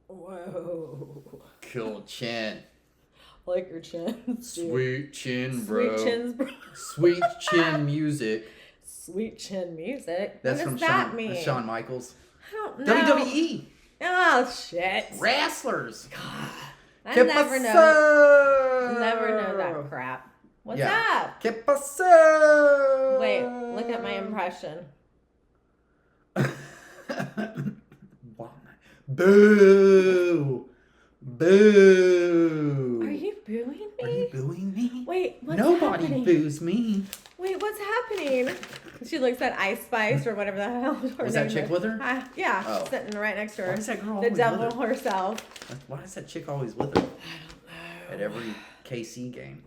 Whoa. Cool chin. Like your chin. Sweet chin, bro. Sweet chins, bro. Sweet chin music. Sweet chin music. That's what from does that Shawn, mean? Shawn Michaels. I don't know. WWE. Oh, shit. Wrestlers. I never know. Never know that crap. What's up? ¿Qué pasó? Wait, look at my impression. Boo! Boo! Are you booing me? Are you booing me? Wait, what's Nobody happening? boos me. Wait, what's happening? She looks at Ice Spice or whatever the hell. Was that chick with her? Yeah, Oh. sitting right next to her. Why is that girl The always devil with her? herself. Why is that chick always with her I don't know. at every KC game?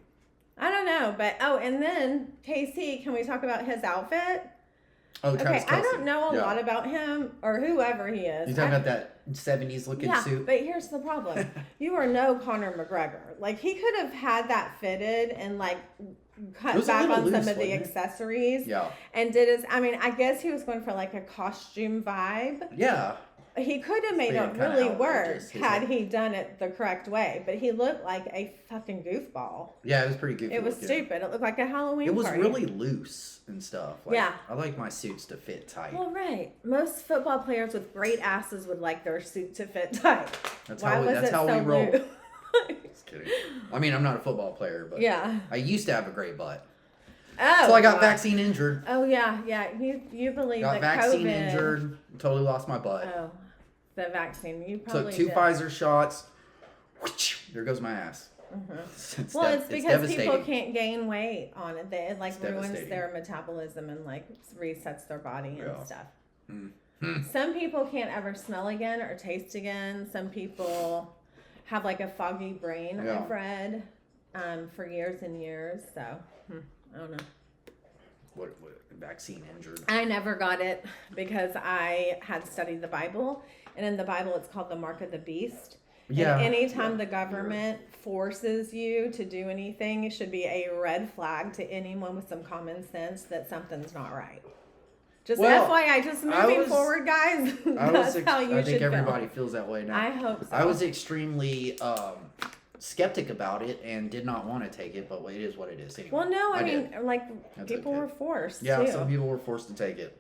I don't know, but and then KC, can we talk about his outfit? Oh, Okay, Travis I Kelce. don't know a Yeah. lot about him or whoever he is. You talking about that 70s looking Yeah, suit? but here's the problem. You are no Conor McGregor. Like, he could have had that fitted and, like, It cut was a back little on loose, some of the wasn't it? accessories. Yeah. And did his, I mean, I guess he was going for, like, a costume vibe. Yeah. He could have made Being it kinda really work outrageous, isn't had it? he done it the correct way. But he looked like a fucking goofball. Yeah, it was pretty goofy. It was looking. stupid. It looked like a Halloween It was party. really loose and stuff. Like, Yeah. I like my suits to fit tight. Well, right. Most football players with great asses would like their suit to fit tight. That's Why how we, was that's it how so we roll. loose? Just kidding. I mean, I'm not a football player, but Yeah. I used to have a great butt. Oh. So I got wow. vaccine injured. Oh yeah, yeah. You believe Got that vaccine COVID? injured. Totally lost my butt. Oh, the vaccine. You probably Took 2 did. Pfizer shots. There goes my ass. Well, it's because people devastating. can't gain weight on it. It like It's ruins devastating. their metabolism and like resets their body and Yeah. stuff. Hmm. Some people can't ever smell again or taste again. Some people have like a foggy brain. Yeah. I've read for years and years. So I don't know. What vaccine injured? I never got it because I had studied the Bible, and in the Bible it's called the mark of the beast. Yeah. And anytime Yeah. the government forces you to do anything, it should be a red flag to anyone with some common sense that something's not right. Just Well, FYI, just I moving was- forward, guys. I That's was. how you I should think everybody feel. feels that way now. I hope so. I was extremely skeptic about it and did not want to take it, but it is what it is anyway. Well, no, I did. mean, like That's people okay. were forced. Yeah, too. some people were forced to take it.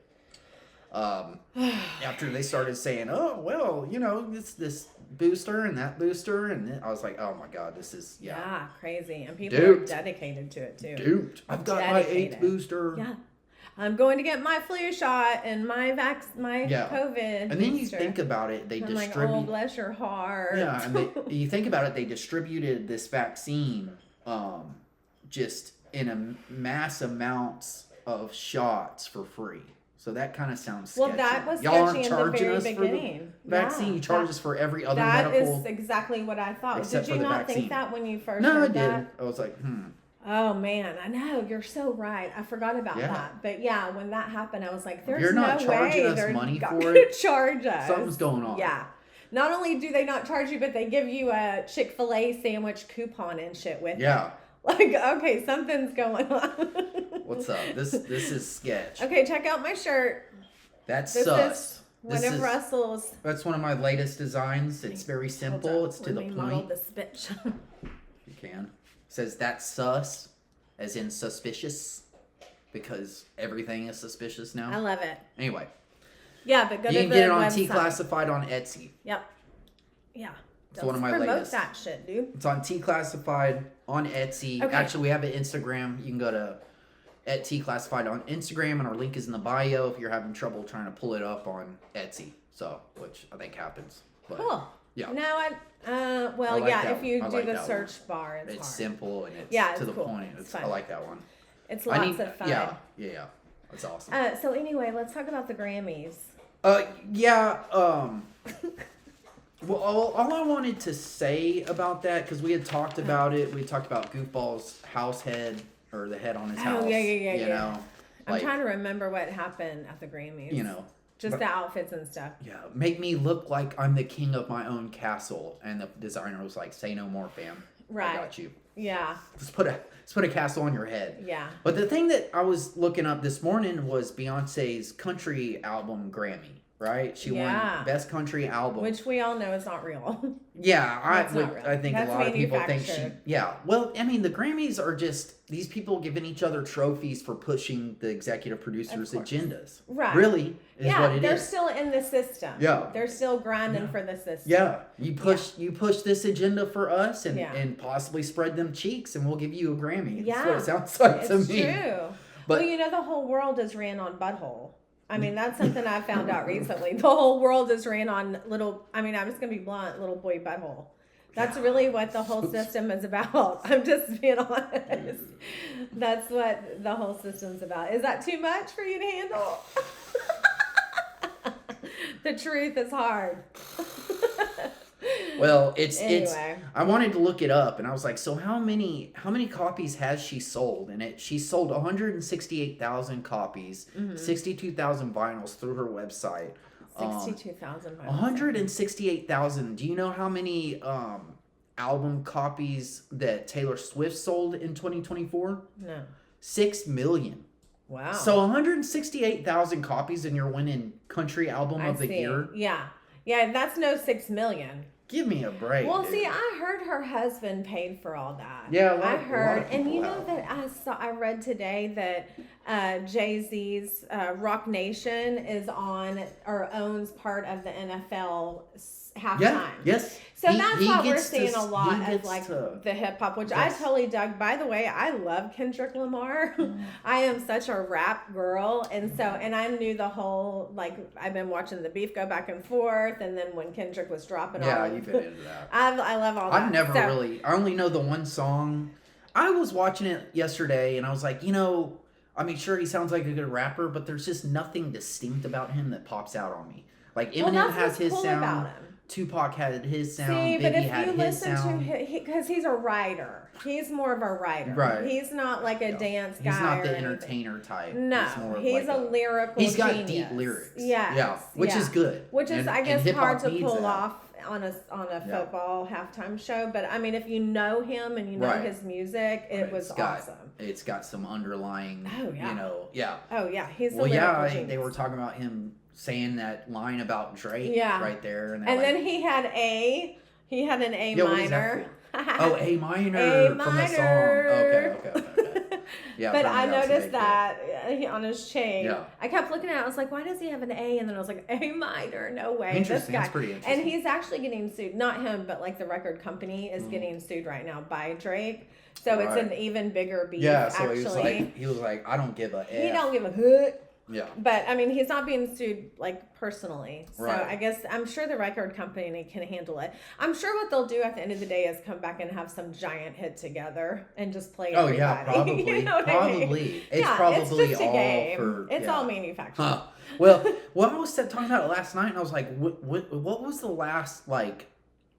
After they started saying, "Oh, well, you know, it's this booster and that booster," and then I was like, "Oh my god, this is Yeah, crazy, and people Duped. are dedicated to it too. duped. I've got my 8th Dedicated. booster." Yeah. I'm going to get my flu shot and my Yeah. COVID. And then you booster. think about it, they I'm like, distribute. oh, bless your heart. Yeah, and you think about it, they distributed this vaccine just in a mass amounts of shots for free. So that kind of sounds sketchy. Well, that was Y'all aren't sketchy in the charging very us for the beginning. vaccine. Yeah, You charge that- us for every other That medical. is exactly what I thought. except Did for you the not vaccine. think that when you first No, I heard did. that? I was like, Oh man, I know you're so right. I forgot about Yeah. that. But yeah, when that happened, I was like, "There's You're not no charging way us they're money gonna for it. charge us." something's going on. Yeah. Not only do they not charge you, but they give you a Chick-fil-A sandwich coupon and shit with it. Yeah. Like, okay, something's going on. What's up? This is sketch. Okay, check out my shirt. That's This sus. is This one of is- Russell's. That's one of my latest designs. It's very simple. It's to the Remodel point. this bitch. You can. It says that's sus, as in suspicious, because everything is suspicious I now. love it. Anyway, Yeah, but go you to can the get it on website. T Classified on Etsy. Yep. Yeah. It's one of my promote latest. that shit, dude. It's on T Classified on Etsy. Okay. Actually, we have an Instagram. You can go to at T Classified on Instagram, and our link is in the bio if you're having trouble trying to pull it up on Etsy. So, which I think happens. But Cool. Yeah. No, well, I like yeah, that if you one. I do like the that search bar, it's It's hard. simple and it's Yeah, to it's the cool. point. It's I fun. like that one. It's I lots need, of fun. yeah. That's awesome. So anyway, let's talk about the Grammys. Yeah. Well, all I wanted to say about that, because we had talked about it, we talked about Goofball's house head, or the head on his house. yeah. You know, I'm like, trying to remember what happened at the Grammys. you know, just but- the outfits and stuff. yeah, make me look like I'm the king of my own castle. And the designer was like, "Say no more, fam. Right. I got you. Yeah, Let's put a castle on your head." yeah. But the thing that I was looking up this morning was Beyonce's country album Grammy. right? She Yeah. won Best Country Album. Which we all know is not real. Yeah, That's not real. I think That's a lot of people think she. manufactured. Yeah, well, I mean, the Grammys are just these people giving each other trophies for pushing the executive producers' Of course. agendas. Right. Really is Yeah, what it they're is. still in the system. Yeah. They're still grinding Yeah. for the system. Yeah, you push this agenda for us and, Yeah. and possibly spread them cheeks, and we'll give you a Grammy. That's Yeah. what it sounds like to It's me. true. But- Well, you know, the whole world is ran on butthole. I mean, that's something I found out recently. The whole world is ran on little, I mean, I'm just going to be blunt, little boy butthole. That's really what the whole system is about. I'm just being honest. That's what the whole system's about. Is that too much for you to handle? The truth is hard. Well, it's Anyway. I wanted to look it up, and I was like, so how many copies has she sold? And she sold 168,000 copies, 62,000 vinyls through her website. 62,000. 168,000. Do you know how many album copies that Taylor Swift sold in 2024? No. 6 million. Wow. So 168,000 copies, and you're winning country album I of the see. year. Yeah. Yeah, that's no 6 million. Give me a break. Well, dude. see, I heard her husband paid for all that. Yeah, I heard, of and people you know have. I read today that Jay-Z's Rock Nation is on or owns part of the NFL halftime. Yeah. Yes. So He- that's he why we're gets seeing to- a lot he of gets like to- the hip hop, which I Yes. totally dug. By the way, I love Kendrick Lamar. I am such a rap girl, and I knew the whole like I've been watching the beef go back and forth, and then when Kendrick was dropping Yeah, all you've been into that. I love all that. I've never So- really. I only know the one song. I was watching it yesterday, and I was like, I mean, sure, he sounds like a good rapper, but there's just nothing distinct about him that pops out on me. Like Well, Eminem that's has what's his cool sound. about him. Tupac had his sound. See, but Biggie if had you his listen sound. to him, because he's a writer, he's more of a writer. Right. He's not like a dance guy. He's not or the anything. entertainer type. No, more of he's like a lyrical. He's got genius. deep lyrics. Yes, Yeah, which is good. Which is, And- I and guess, hip-hop hard to needs pull that. off on a Yeah. football halftime show. But I mean, if you know him and you know Right. his music, it Right, was it's got- awesome. It's got some underlying, Oh, yeah. yeah. Oh yeah, he's a Well, lyrical yeah, genius. they were talking about him saying that line about Drake Yeah. right there. And, And then he had an A Yeah, what is that minor. oh, A minor A from the song. minor. Okay. Yeah, But apparently I that was a noticed big deal. that on his chain. Yeah. I kept looking at it. I was like, why does he have an A? And then I was like, A minor? No way. This Interesting. guy. That's pretty interesting. And he's actually getting sued. Not him, but like the record company is getting sued right now by Drake. So it's an Right. even bigger beef. Yeah, so actually. he was like, I don't give a He F. don't give a hoot. Yeah. But I mean, he's not being sued like personally. So Right. I guess I'm sure the record company can handle it. I'm sure what they'll do at the end of the day is come back and have some giant hit together and just play Oh everybody. yeah, probably. You know what I mean? Probably. It's Yeah, probably it's just a all game. for. It's yeah. all manufactured. Huh. Well, I was talking about it last night, and I was like, what was the last like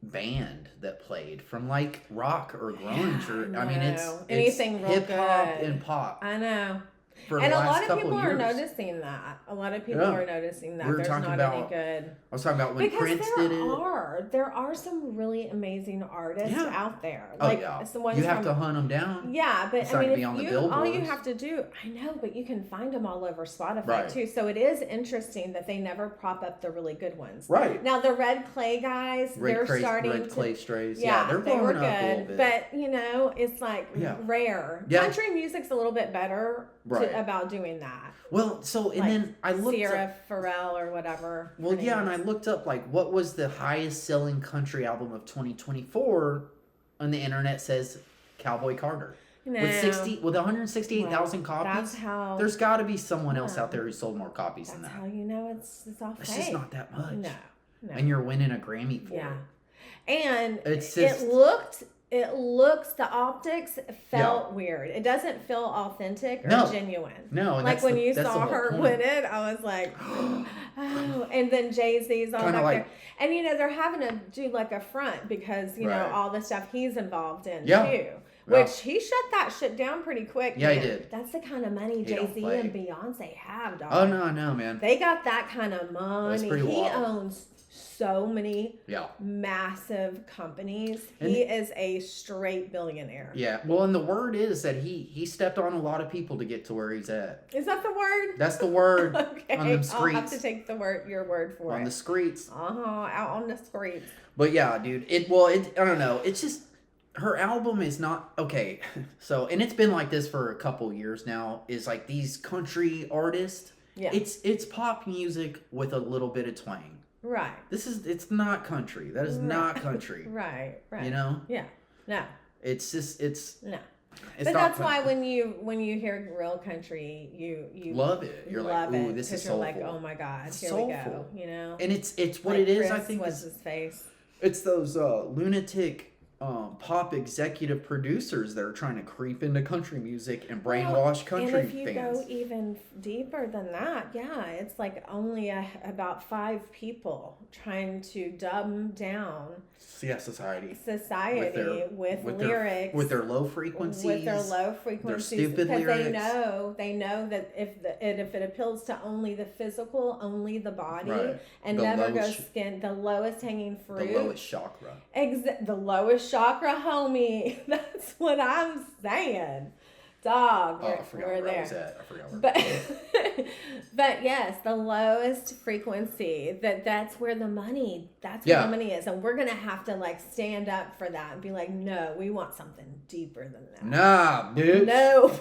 band that played from like rock or grunge or Yeah, I mean it's anything real hip hop good. and pop I know. for And the a last lot of couple people are years. noticing that. A lot of people Yeah. are noticing that We were there's talking not any about- good. I was talking about when Because Prince did it. there are some really amazing artists Yeah. out there. Oh Like yeah, some ones you have from, to hunt them down. Yeah, but It's I not mean, gonna be if on the all you billboards. have to do, I know, but you can find them all over Spotify Right. too. So it is interesting that they never prop up the really good ones. Right. Now the Red Clay guys, they're starting Red to. Clay Strays. Yeah, they're they were blowing up a little good, bit. but you know, it's like Yeah. rare. Yeah. Country music's a little bit better Right. about doing that. Well, so and Like then I looked Sierra up. Farrell or whatever. Well, her yeah, name and I is. looked up like what was the highest selling country album of 2024, and the internet says Cowboy Carter No. with 168,000 Well, copies. That's how. There's got to be someone else Yeah. out there who sold more copies That's than how that. you know it's all fake. It's just not that much. No. No. And you're winning a Grammy for Yeah. it. And It's just it looks the optics felt weird. It doesn't feel authentic or No. genuine. no, and Like that's when the, you that's the saw whole her point. win it, I was like, oh. And then Jay-Z's all Kinda back like- there. And you know, they're having to do like a front because, you know, Right. all the stuff he's involved in Yeah. too. Yeah. Which he shut that shit down pretty quick. Yeah, he man. did. That's the kind of money He don't Jay-Z play. and Beyonce have, dog. Oh no, man. They got that kind of money. pretty He wild. owns so many Yeah. massive companies. And He is a straight billionaire. Yeah. Well, and the word is that he stepped on a lot of people to get to where he's at. Is that the word? That's the word Okay, on them I'll have streets. to take your word for On it. the streets. Out on the streets. But yeah, dude. I don't know. It's just her album is not okay. So, and it's been like this for a couple years now. Is like these country artists. Yeah. It's pop music with a little bit of twang. Right. It's not country. That is not country. Right. You know? Yeah. No. It's just No. it's But not that's country. why when you hear real country, you Love it. You're love like, ooh, it, this 'cause is you're soulful. like, oh my god, It's here we go. soulful. You know. And it's what Like it is. I Chris, think what's his face? it's those lunatic pop executive producers that are trying to creep into country music and brainwash country And if you fans. go even deeper than that, yeah, it's like only about 5 people trying to dumb down Yeah, society. society with lyrics, with their low frequencies. with their low frequencies, stupid because lyrics. they know that if it appeals to only the physical, only the body, Right. and The never lowest- goes skin, the lowest hanging the fruit, lowest chakra. the lowest chakra, homie. That's what I'm saying, dog. Oh, I forgot we're where there. I was at. I forgot where. But but yes, the lowest frequency. That's where the money. That's where Yeah. the money is, and we're gonna have to like stand up for that and be like, no, we want something deeper than that. Nah, bitch. No,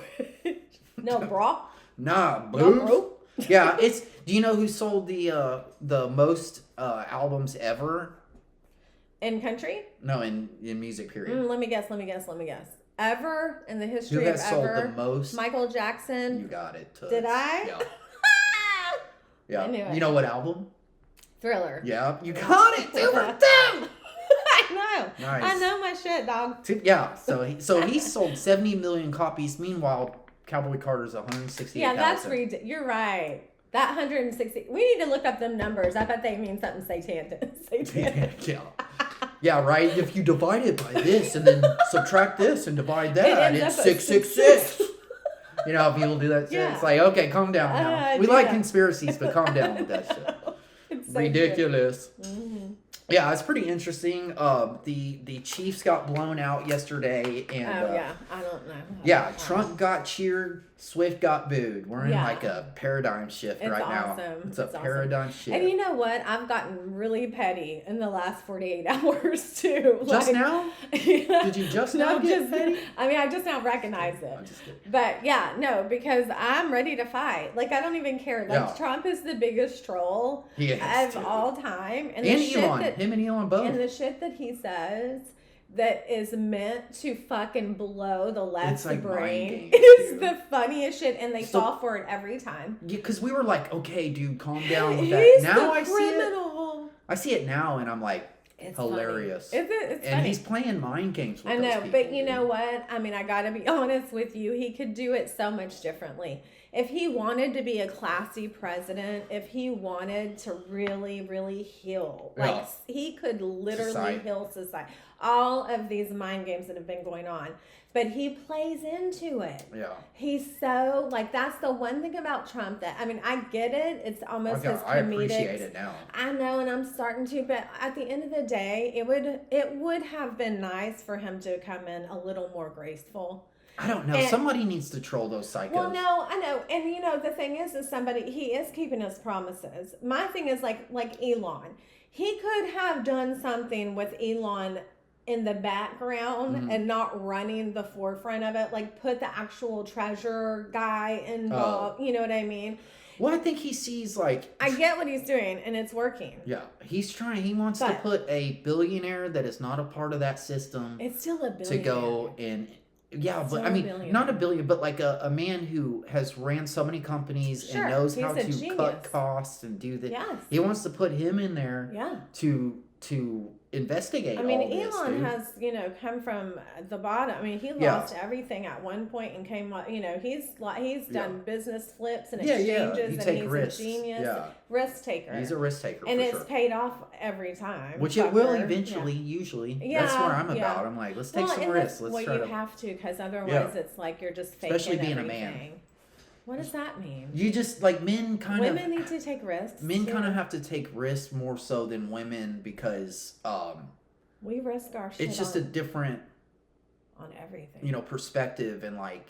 no, bro. Nah, No, boo. bro. Yeah, it's. Do you know who sold the most albums ever? In country? No, in music. Period. Let me guess. Ever in the Who history of has sold the ever? most? Michael Jackson. You got it. Toots. Did I? Yeah. Yeah. I knew it. You know what album? Thriller. Yeah, you got it. 2 for 2. I know. Nice. I know my shit, dog. Yeah. So he sold 70 million copies. Meanwhile, Cowboy Carter's 168,000. Yeah, that's ridiculous. You're right. That 160. We need to look up them numbers. I bet they mean something satanic. Yeah. Yeah, right. If you divide it by this and then subtract this and divide that, ends it's up at 666. You know how people do that shit? Yeah. It's like, okay, calm down now. We like yeah. conspiracies, but calm down with that shit. It's so Ridiculous. Mm-hmm. Yeah, it's pretty interesting. The Chiefs got blown out yesterday, and yeah, I don't know. yeah, Trump got cheered, Swift got booed. We're in Yeah. like a paradigm shift It's right awesome. now. It's It's a awesome. paradigm shift. And you know what? I've gotten really petty in the last 48 hours too. Just now? Did you just now get petty? I mean, I just now recognize it. I'm just kidding. But yeah, no, because I'm ready to fight. Like, I don't even care. Like, Yeah. Trump is the biggest troll He is, of dude. all time. And the shit Elon. that- Him and Elon both. And the shit that he says that is meant to fucking blow the left's It's like brain mind games, is dude. the funniest shit, and they So- fall for it every time. Yeah, because we were like, okay, dude, calm down with He's that. Now the I see it. criminal. I see it now, and I'm like, It's hilarious. Funny. It's and funny. he's playing mind games with I those know, people, but you dude. know what? I mean, I gotta be honest with you. He could do it so much differently. If he wanted to be a classy president, if he wanted to really, really heal, Yeah. like he could literally Society. heal society. All of these mind games that have been going on, but he plays into it. Yeah. He's so like that's the one thing about Trump that I mean I get it. It's almost his I comedic. appreciate it now. I know, and I'm starting to, but at the end of the day, it would have been nice for him to come in a little more graceful. I don't know. And- Somebody needs to troll those psychos. Well, no, I know, and you know the thing is somebody he is keeping his promises. My thing is like Elon, he could have done something with Elon in the background Mhm. and not running the forefront of it, like put the actual treasurer guy involved. You know what I mean? Well, I think he sees like. I get what he's doing, and it's working. Yeah, he's trying. He wants to But- put a billionaire that is not a part of that system It's still a to billion. go and. Yeah, It's but still I a mean, billionaire. not a billion, but like a man who has ran so many companies Sure, and knows he's how a to genius. cut costs and do that. Yes. He wants to put him in there Yeah. to investigate I mean, all this, Elon dude. has, come from the bottom. I mean, he Yeah. lost everything at one point and came up, he's done business flips and Yeah, exchanges he and take he's risks. a genius, Yeah. risk taker. He's a risk taker and for it's sure. paid off every time. Which it will fucker. eventually, usually. That's Yeah, where I'm yeah. about. I'm like, let's take Well, some and risks. that's Let's what try you to. have to, because otherwise Yeah. it's like you're just faking Especially being a man. everything. What does that mean? You just like men kind of. Women need to take risks. Men too. kind of have to take risks more so than women because we risk our shit. it's just a different, on everything. you know, perspective and like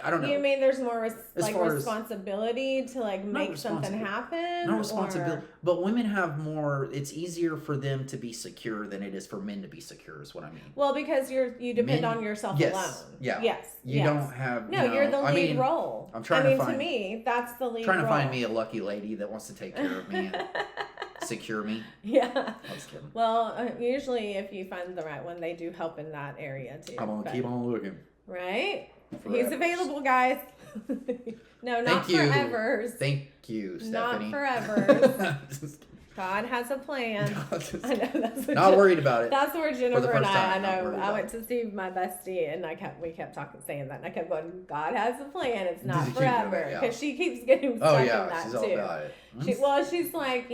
I don't know. You mean there's more As far as- responsibility to like make something happen? Not responsibility, but women have more. It's easier for them to be secure than it is for men to be secure. Is what I mean. Well, because you depend Men- on yourself yes, alone. yeah. Yes. You yes. don't have. No, you know, you're the I lead mean, role. I'm trying I mean, to find. to me, that's the lead. Trying to role. find me a lucky lady that wants to take care of me and secure me. Yeah. I was kidding. Well, usually if you find the right one, they do help in that area too. I'm gonna but- keep on looking. Right? Forever. He's available, guys. No, not Thank you. forever. Thank you, Stephanie. Not forever. Just- God has a plan. just- I know that's what not worried about it. That's where Jennifer and first I time, not know. worried I about went to see my bestie, and we kept saying that, and I kept going, "God has a plan. It's not You keep doing it, forever," yeah. because she keeps getting stuck Oh in yeah, that she's too. all about it. She's like,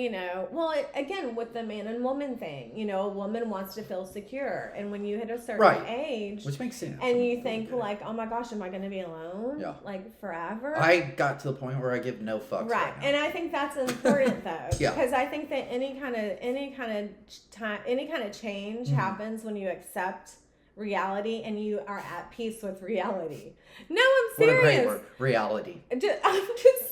again, with the man and woman thing, a woman wants to feel secure. And when you hit a certain Right. age, Which makes sense. and you I think, get it. like, oh my gosh, am I going to be alone? Yeah. Like, forever? I got to the point where I give no fucks. Right. Right now. And I think that's important, though. Yeah. Because I think that any kind of change Mhm. happens when you accept reality and you are at peace with reality. No, I'm What a great serious. word. Reality. I'm just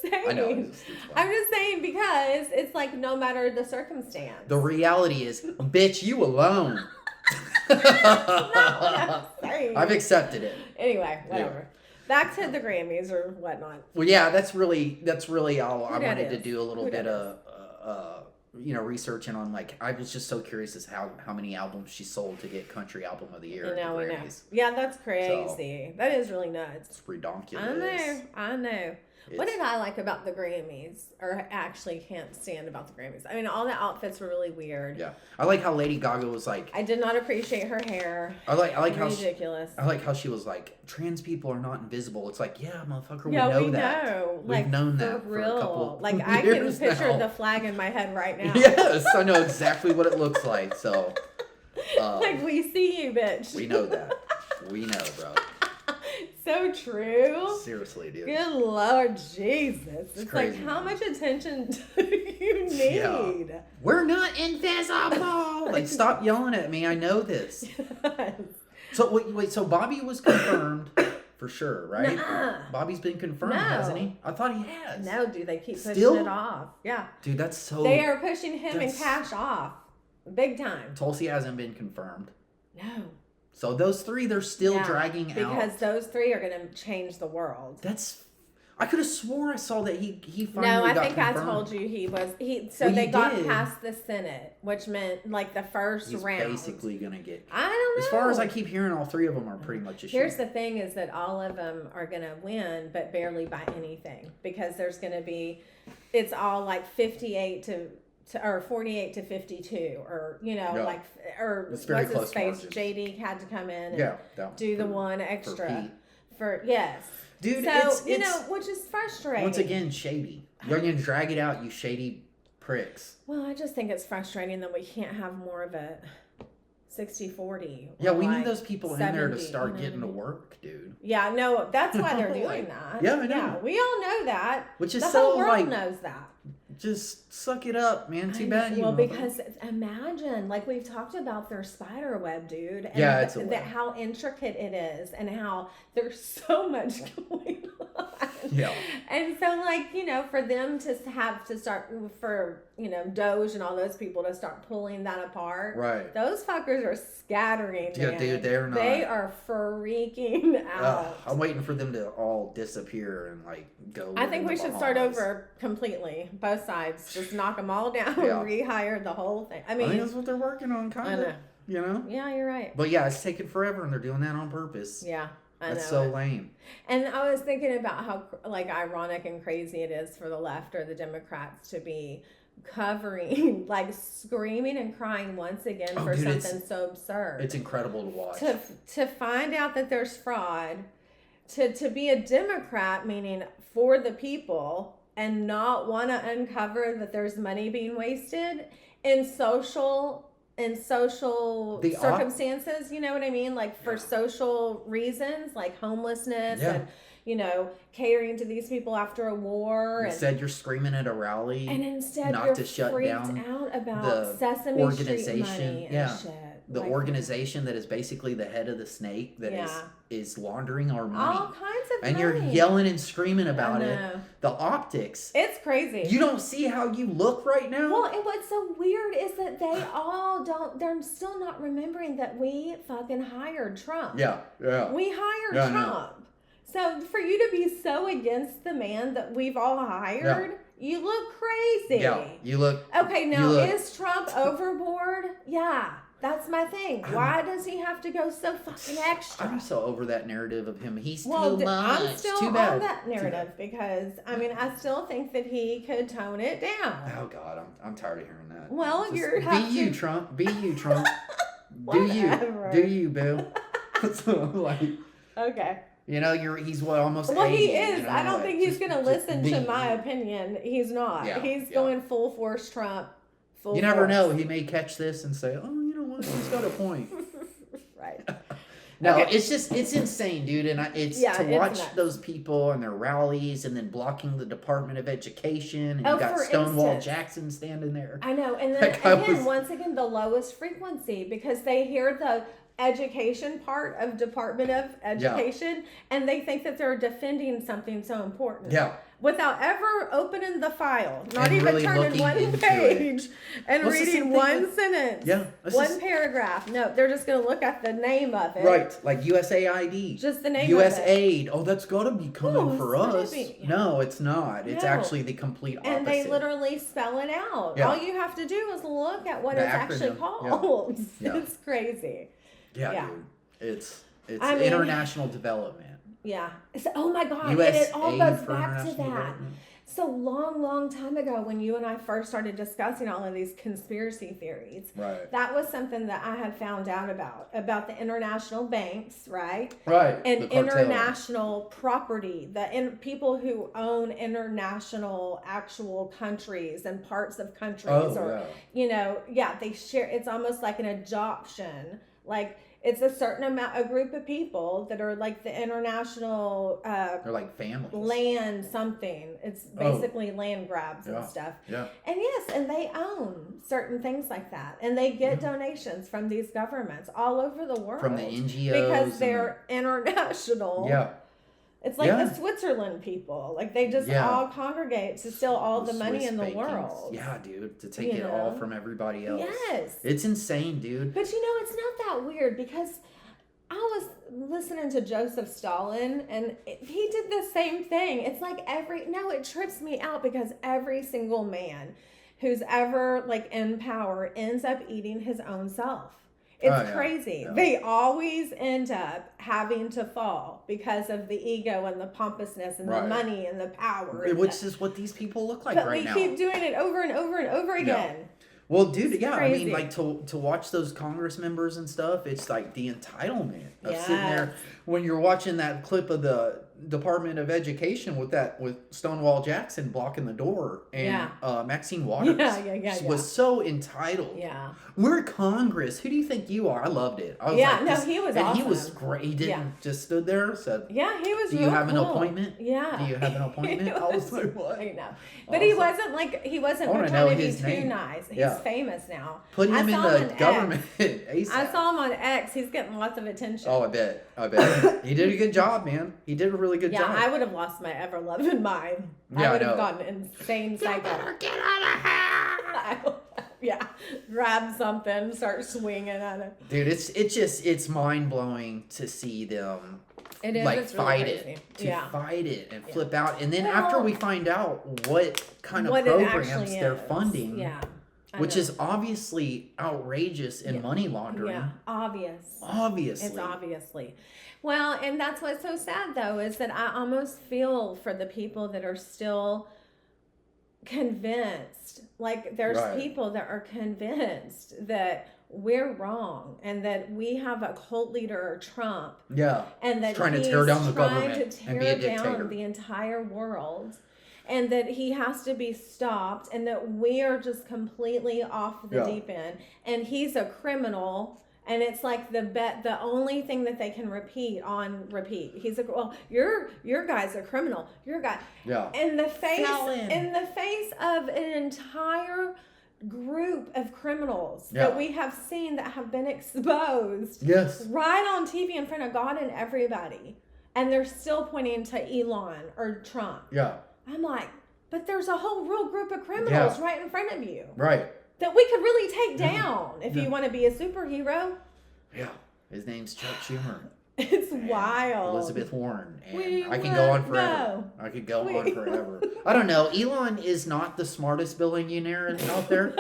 saying. I know. It's fine. I'm just saying because it's like no matter the circumstance. The reality is, bitch, you alone. That's not what I'm saying. I've accepted it. Anyway, whatever. Back to the Grammys or whatnot. Well, yeah, that's really all I Who that wanted to is? do a little Who bit that of researching on. Like, I was just so curious as how many albums she sold to get Country Album of the Year. And at now the we know. Grammys. Yeah, that's crazy. That is really nuts. It's redonkulous. I know. What It's- did I like about the Grammys? Or actually can't stand about the Grammys. I mean, all the outfits were really weird. Yeah, I like how Lady Gaga was like. I did not appreciate her hair. I like how Ridiculous. I like how she was like, trans people are not invisible. It's like, yeah, motherfucker, Yeah, we know we that. know. We've Like, known for that for a real. couple of Like, I can years picture now. the flag in my head right now. Yes, I know exactly what it looks like. So, Like, we see you, bitch. we know that. We know, bro. So true. Seriously, dude. Good Lord Jesus. It's like, crazy, how man. much attention do you need? Yeah. We're not invisible. Like, stop yelling at me. I know this. So wait. So Bobby was confirmed for sure, right? Nuh-uh. Bobby's been confirmed, No. hasn't he? I thought he has. No, dude, they keep pushing Still? it off. Yeah. Dude, that's so. They are pushing him and that's- Cash off. Big time. Tulsi hasn't been confirmed. No. So those three, they're still Yeah, dragging because out. those three are going to change the world. That's. I could have swore I saw that he finally No, I got think confirmed. I told you he was. So Well, they you got did. past the Senate, which meant like the first He's round. basically gonna get. I don't know. As far as I keep hearing, all three of them are pretty much a Here's shit. the thing: is that all of them are going to win, but barely by anything, because there's going to be. It's all like 58 to or 48 to 52, or Yeah. like or It's very what's his close face? margins. JD had to come in and Yeah, that- do the for- one for extra Pete. for yes. Dude, So it's which is frustrating. once again shady. You're gonna drag it out, you shady pricks. Well, I just think it's frustrating that we can't have more of a 60-40. Yeah, or we like need those people in there to 70, start you know getting to what I mean? work, dude. Yeah, no, that's why they're doing Like, that. yeah, I know. Yeah, we all know that. Which is the so whole world like, knows that. just suck it up, man. Too I bad know. you. Well, mother- because imagine, like we've talked about their spider web, dude. And Yeah, it's a web. how intricate it is, and how there's so much going on. Yeah. And so, like, for them to have to start for Doge and all those people to start pulling that apart. Right. Those fuckers are scattering. Yeah, man. dude, they're not. They are freaking out. I'm waiting for them to all disappear and like go. I live think in we the should start Bahamas. over completely, both sides. Just knock them all down, Yeah. rehire the whole thing. I I think mean, that's what they're working on, I kind know. of. You know. Yeah, you're right. But yeah, it's taking forever, and they're doing that on purpose. Yeah, I That's know. so lame. And I was thinking about how like ironic and crazy it is for the left or the Democrats to be covering, like screaming and crying once again Oh, for dude, it's- something so absurd. It's incredible to watch. To find out that there's fraud, to be a Democrat, meaning for the people, and not want to uncover that there's money being wasted in social The circumstances, you know what I mean? Like for social reasons, like homelessness Yeah. and catering to these people after a war. Instead, you're screaming at a rally. And instead, not you're to shut freaked down out about the Sesame Street organization. money and Yeah. shit. The Like, organization that is basically the head of the snake that Yeah. is laundering our money. all kinds of And money. you're yelling and screaming about I it. know. The optics. It's crazy. You don't see how you look right now? Well, and what's so weird is that they all don't, they're still not remembering that we fucking hired Trump. Yeah. We hired Yeah, I know. Trump. So for you to be so against the man that we've all hired, you look crazy. Yeah. You look. Okay, now you look- is Trump overboard? Yeah, that's my thing. Why does he have to go so fucking extra? I'm so over that narrative of him. He's Well, too much. I'm still too bad. on that narrative because I still think that he could tone it down. Oh God, I'm tired of hearing that. Well, Just you're be have you, to- Trump. Be you, Trump. Whatever. Do you, boo? So, like, Okay. he's almost. Well, 80, he is. you know, I don't like, think he's just- going to just listen be to my you. opinion. He's not. Yeah, He's yeah. going full force Trump. You never know. He may catch this and say, "Oh, you know what? He's got a point." Right. No, Okay. it's insane, dude, and it's Yeah, to it's watch nuts. those people and their rallies, and then blocking the Department of Education, and Oh, you got for Stonewall instance. Jackson standing there. I know. And then That guy again, was- once again, the lowest frequency because they hear the education part of Department of Education and they think that they're defending something so important. Yeah. Without ever opening the file, not And even really turning looking one into page and Well, it's the same reading thing one with- sentence, Yeah, this one is- paragraph. No, they're just going to look at the name of it. Right, like USAID. Just the name US of it. aid. Oh, that's got to be coming Oh, for it's gotta us. be. No, it's not. It's No. actually the complete opposite. And they literally spell it out. Yeah. All you have to do is look at what The it's actually acronym, yeah. called. Yeah. It's crazy. yeah, yeah. dude. It's I mean- international development. Yeah. Oh my God. US and it all aid goes for back to international that. development. So long time ago when you and I first started discussing all of these conspiracy theories, Right. that was something that I had found out about the international banks, right? Right. And the cartel. international property, people who own international actual countries and parts of countries Oh, yeah. they share, it's almost like an adoption. Like it's a certain amount, a group of people that are like the international They're like families. land something. It's basically land grabs Yeah. and stuff. Yeah. And yes, and they own certain things like that. And they get donations from these governments all over the world. From the NGOs. because they're international. Yeah. It's like Yeah. the Switzerland people. Like they just Yeah. all congregate to steal all the money Swiss in the bakings. world. Yeah, dude. To take You it all know? from everybody else. Yes. It's insane, dude. But it's not that weird because I was listening to Joseph Stalin and he did the same thing. It's like it trips me out because every single man who's ever like in power ends up eating his own self. It's Oh, yeah. crazy. Yeah. They always end up having to fall because of the ego and the pompousness and the Right. money and the power. and Which the- is what these people look like but right we now. keep doing it over and over and over again. Well, dude, It's yeah, I crazy. mean, like to watch those Congress members and stuff, it's like the entitlement of sitting there Yes. when you're watching that clip of the Department of Education with Stonewall Jackson blocking the door and Maxine Waters Yeah. was so entitled. Yeah. We're Congress. Who do you think you are? I loved it. I was Yeah, like, no, this- he was and he was awesome. great. He didn't Yeah. just stood there said, Yeah, he was "Do you real have an cool. appointment? Yeah. Do you have an appointment?" I was like, "What?" I know. I But was he like- wasn't I wanna trying know to be his too name. nice. He's Yeah. famous now. Put I him in saw the him on government X. ASAP. I saw him on X. He's getting lots of attention. Oh, I bet. He did a good job, man. He did a really good yeah, job. I would have lost my ever loving mind. Yeah, I would I have know. gone insane psycho. Get out of here! Yeah, grab something, start swinging at it. Dude, it's mind blowing to see them It is. like It's really fight crazy. it, to Yeah. fight it and Yeah. flip out, and then Well, after we find out what kind of What it programs actually they're is. funding, Yeah. I which know. is obviously outrageous in Yeah. money laundering. Yeah, obvious. Obviously, It's obviously. Well, and that's what's so sad though, is that I almost feel for the people that are still convinced. Like there's Right. people that are convinced that we're wrong and that we have a cult leader, Trump, yeah. and that Trying to he's tear down the trying government to and be a tear dictator. down the entire world. And that he has to be stopped, and that we are just completely off the Yeah. deep end. And he's a criminal And it's like the only thing that they can repeat. He's like, well, your guy's a criminal. Your guy, Yeah. in the face Felon. of an entire group of criminals Yeah. that we have seen that have been exposed Yes. right on TV in front of God and everybody, and they're still pointing to Elon or Trump. Yeah. I'm like, but there's a whole real group of criminals Yeah. right in front of you Right. that we could really take down if Yeah. you want to be a superhero. Yeah. His name's Chuck Schumer. It's And wild. Elizabeth Warren. And We I can go on will forever. go. I could go We- on forever. I don't know. Elon is not the smartest billionaire out there.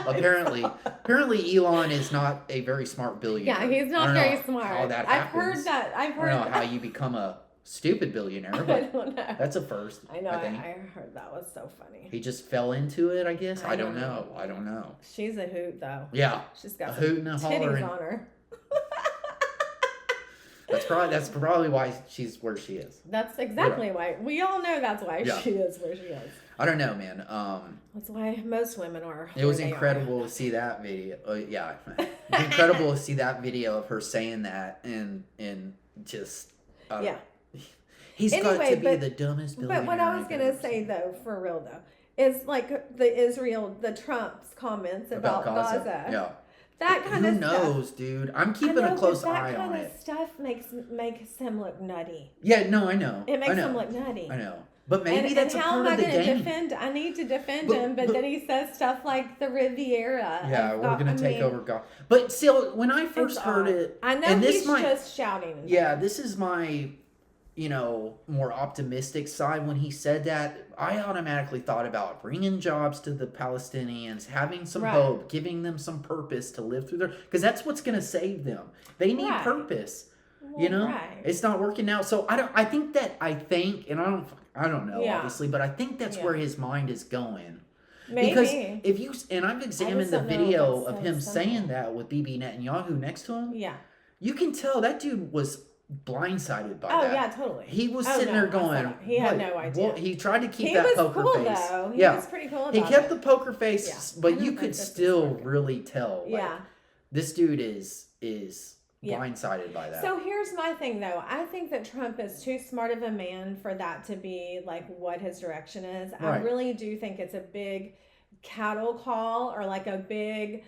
Apparently Elon is not a very smart billionaire. Yeah, he's I not don't very know smart. How that I've happens. heard that. I've I heard don't know how that. you become a stupid billionaire, I but don't know. that's a first. I know. I think. I heard that was so funny. He just fell into it, I guess. I I don't don't know. know. I don't know. She's a hoot though. Yeah. She's got A some hoot and a titties hollering. on her. That's probably why she's where she is. That's exactly why. We all know that's why Yeah. she is where she is. I don't know, man. That's why most women are. It was where they incredible to see that video. Yeah, it's incredible to see that video of her saying that and just Yeah. He's got Anyway, to be but- the dumbest billionaire. But what I was I've gonna ever say seen. though, for real though, is like the Trump's comments about Gaza. Yeah. That kind Who of stuff. knows, dude? I'm I keeping know, a close but eye that on kind it. of stuff makes him look nutty. Yeah, no, I know. It makes I know. him look nutty. I know. But maybe and that's how a part am I of the gonna game. defend? I need to defend But- him, but then he says stuff like the Riviera. Yeah, I've we're got- gonna I take mean, over God. But still, when I first it's heard odd. it, I know and this he's might, just shouting. yeah, this is my, more optimistic side. When he said that, I automatically thought about bringing jobs to the Palestinians, having some Right. hope, giving them some purpose to live through because that's what's gonna save them. They need Right. purpose. Well, right. It's not working out. So I think, and I don't know, Yeah. obviously, but I think that's Yeah. where his mind is going. Maybe. Because if you, and I've examined the don't know if video that's of so him simple. saying that with Bibi Netanyahu next to him, Yeah. you can tell that dude was blindsided by Oh that. yeah, totally. He was Oh, sitting no, there I saw going, that. He had "What? no idea." What?" He tried to keep He that was poker cool face. though. He Yeah. was pretty cool about He kept it. the poker face, Yeah. I but don't you think could this is still working. really tell. Like, Yeah. this dude is Yeah. blindsided by that. So here's my thing though. I think that Trump is too smart of a man for that to be like what his direction is. I Right. really do think it's a big cattle call or like a big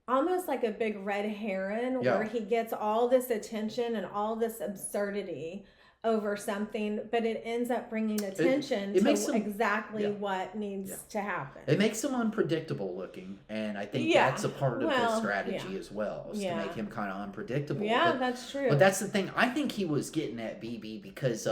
almost like a big red heron Yeah. where he gets all this attention and all this absurdity over something, but it ends up bringing attention it to makes him- exactly yeah. what needs Yeah. to happen. It makes him unpredictable looking, and I think Yeah. that's a part of the Well, strategy yeah. as well, is Yeah. to make him kind of unpredictable. Yeah, But- that's true. But that's the thing. I think he was getting at BB because,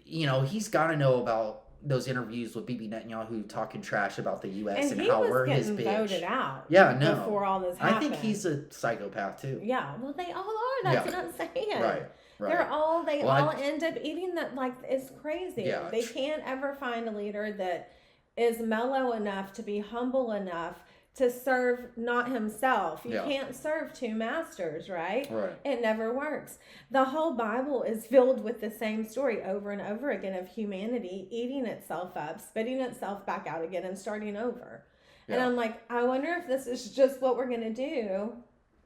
he's got to know about those interviews with BB Netanyahu talking trash about the U.S. and he how was we're his getting bitch. voted out. Yeah, no. Before all this I happened. think he's a psychopath too. Yeah, well, they all are. That's Yeah. what I'm saying. Right. They all Well, I- end up eating that. Like, it's crazy. Yeah, They can't ever find a leader that is mellow enough to be humble enough to serve not himself. You Yeah. can't serve two masters, right? Right. It never works. The whole Bible is filled with the same story over and over again of humanity eating itself up, spitting itself back out again, and starting over. And Yeah. I'm like, I wonder if this is just what we're going to do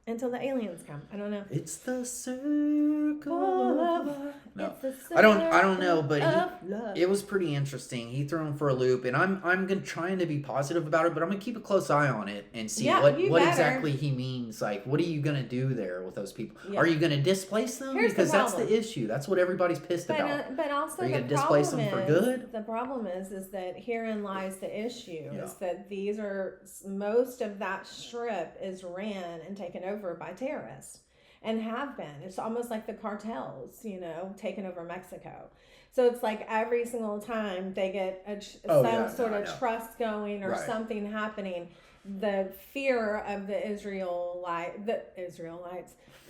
until the aliens come. I don't know. It's the circle of life. No. It's a I don't know, but of love. it was pretty interesting. He threw him for a loop, and I'm trying to be positive about it, but I'm gonna keep a close eye on it and see Yeah, what you better. exactly he means. Like, what are you gonna do there with those people? Yeah. Are you gonna displace them? Here's the Because that's problem. the issue. That's what everybody's pissed about. But also Are you the gonna displace problem them for is, good? the problem is that herein lies the issue Yeah. is that these are most of that strip is ran and taken over by terrorists and have been. It's almost like the cartels, taking over Mexico. So it's like every single time they get some sort of trust going or Right. something happening, the fear of the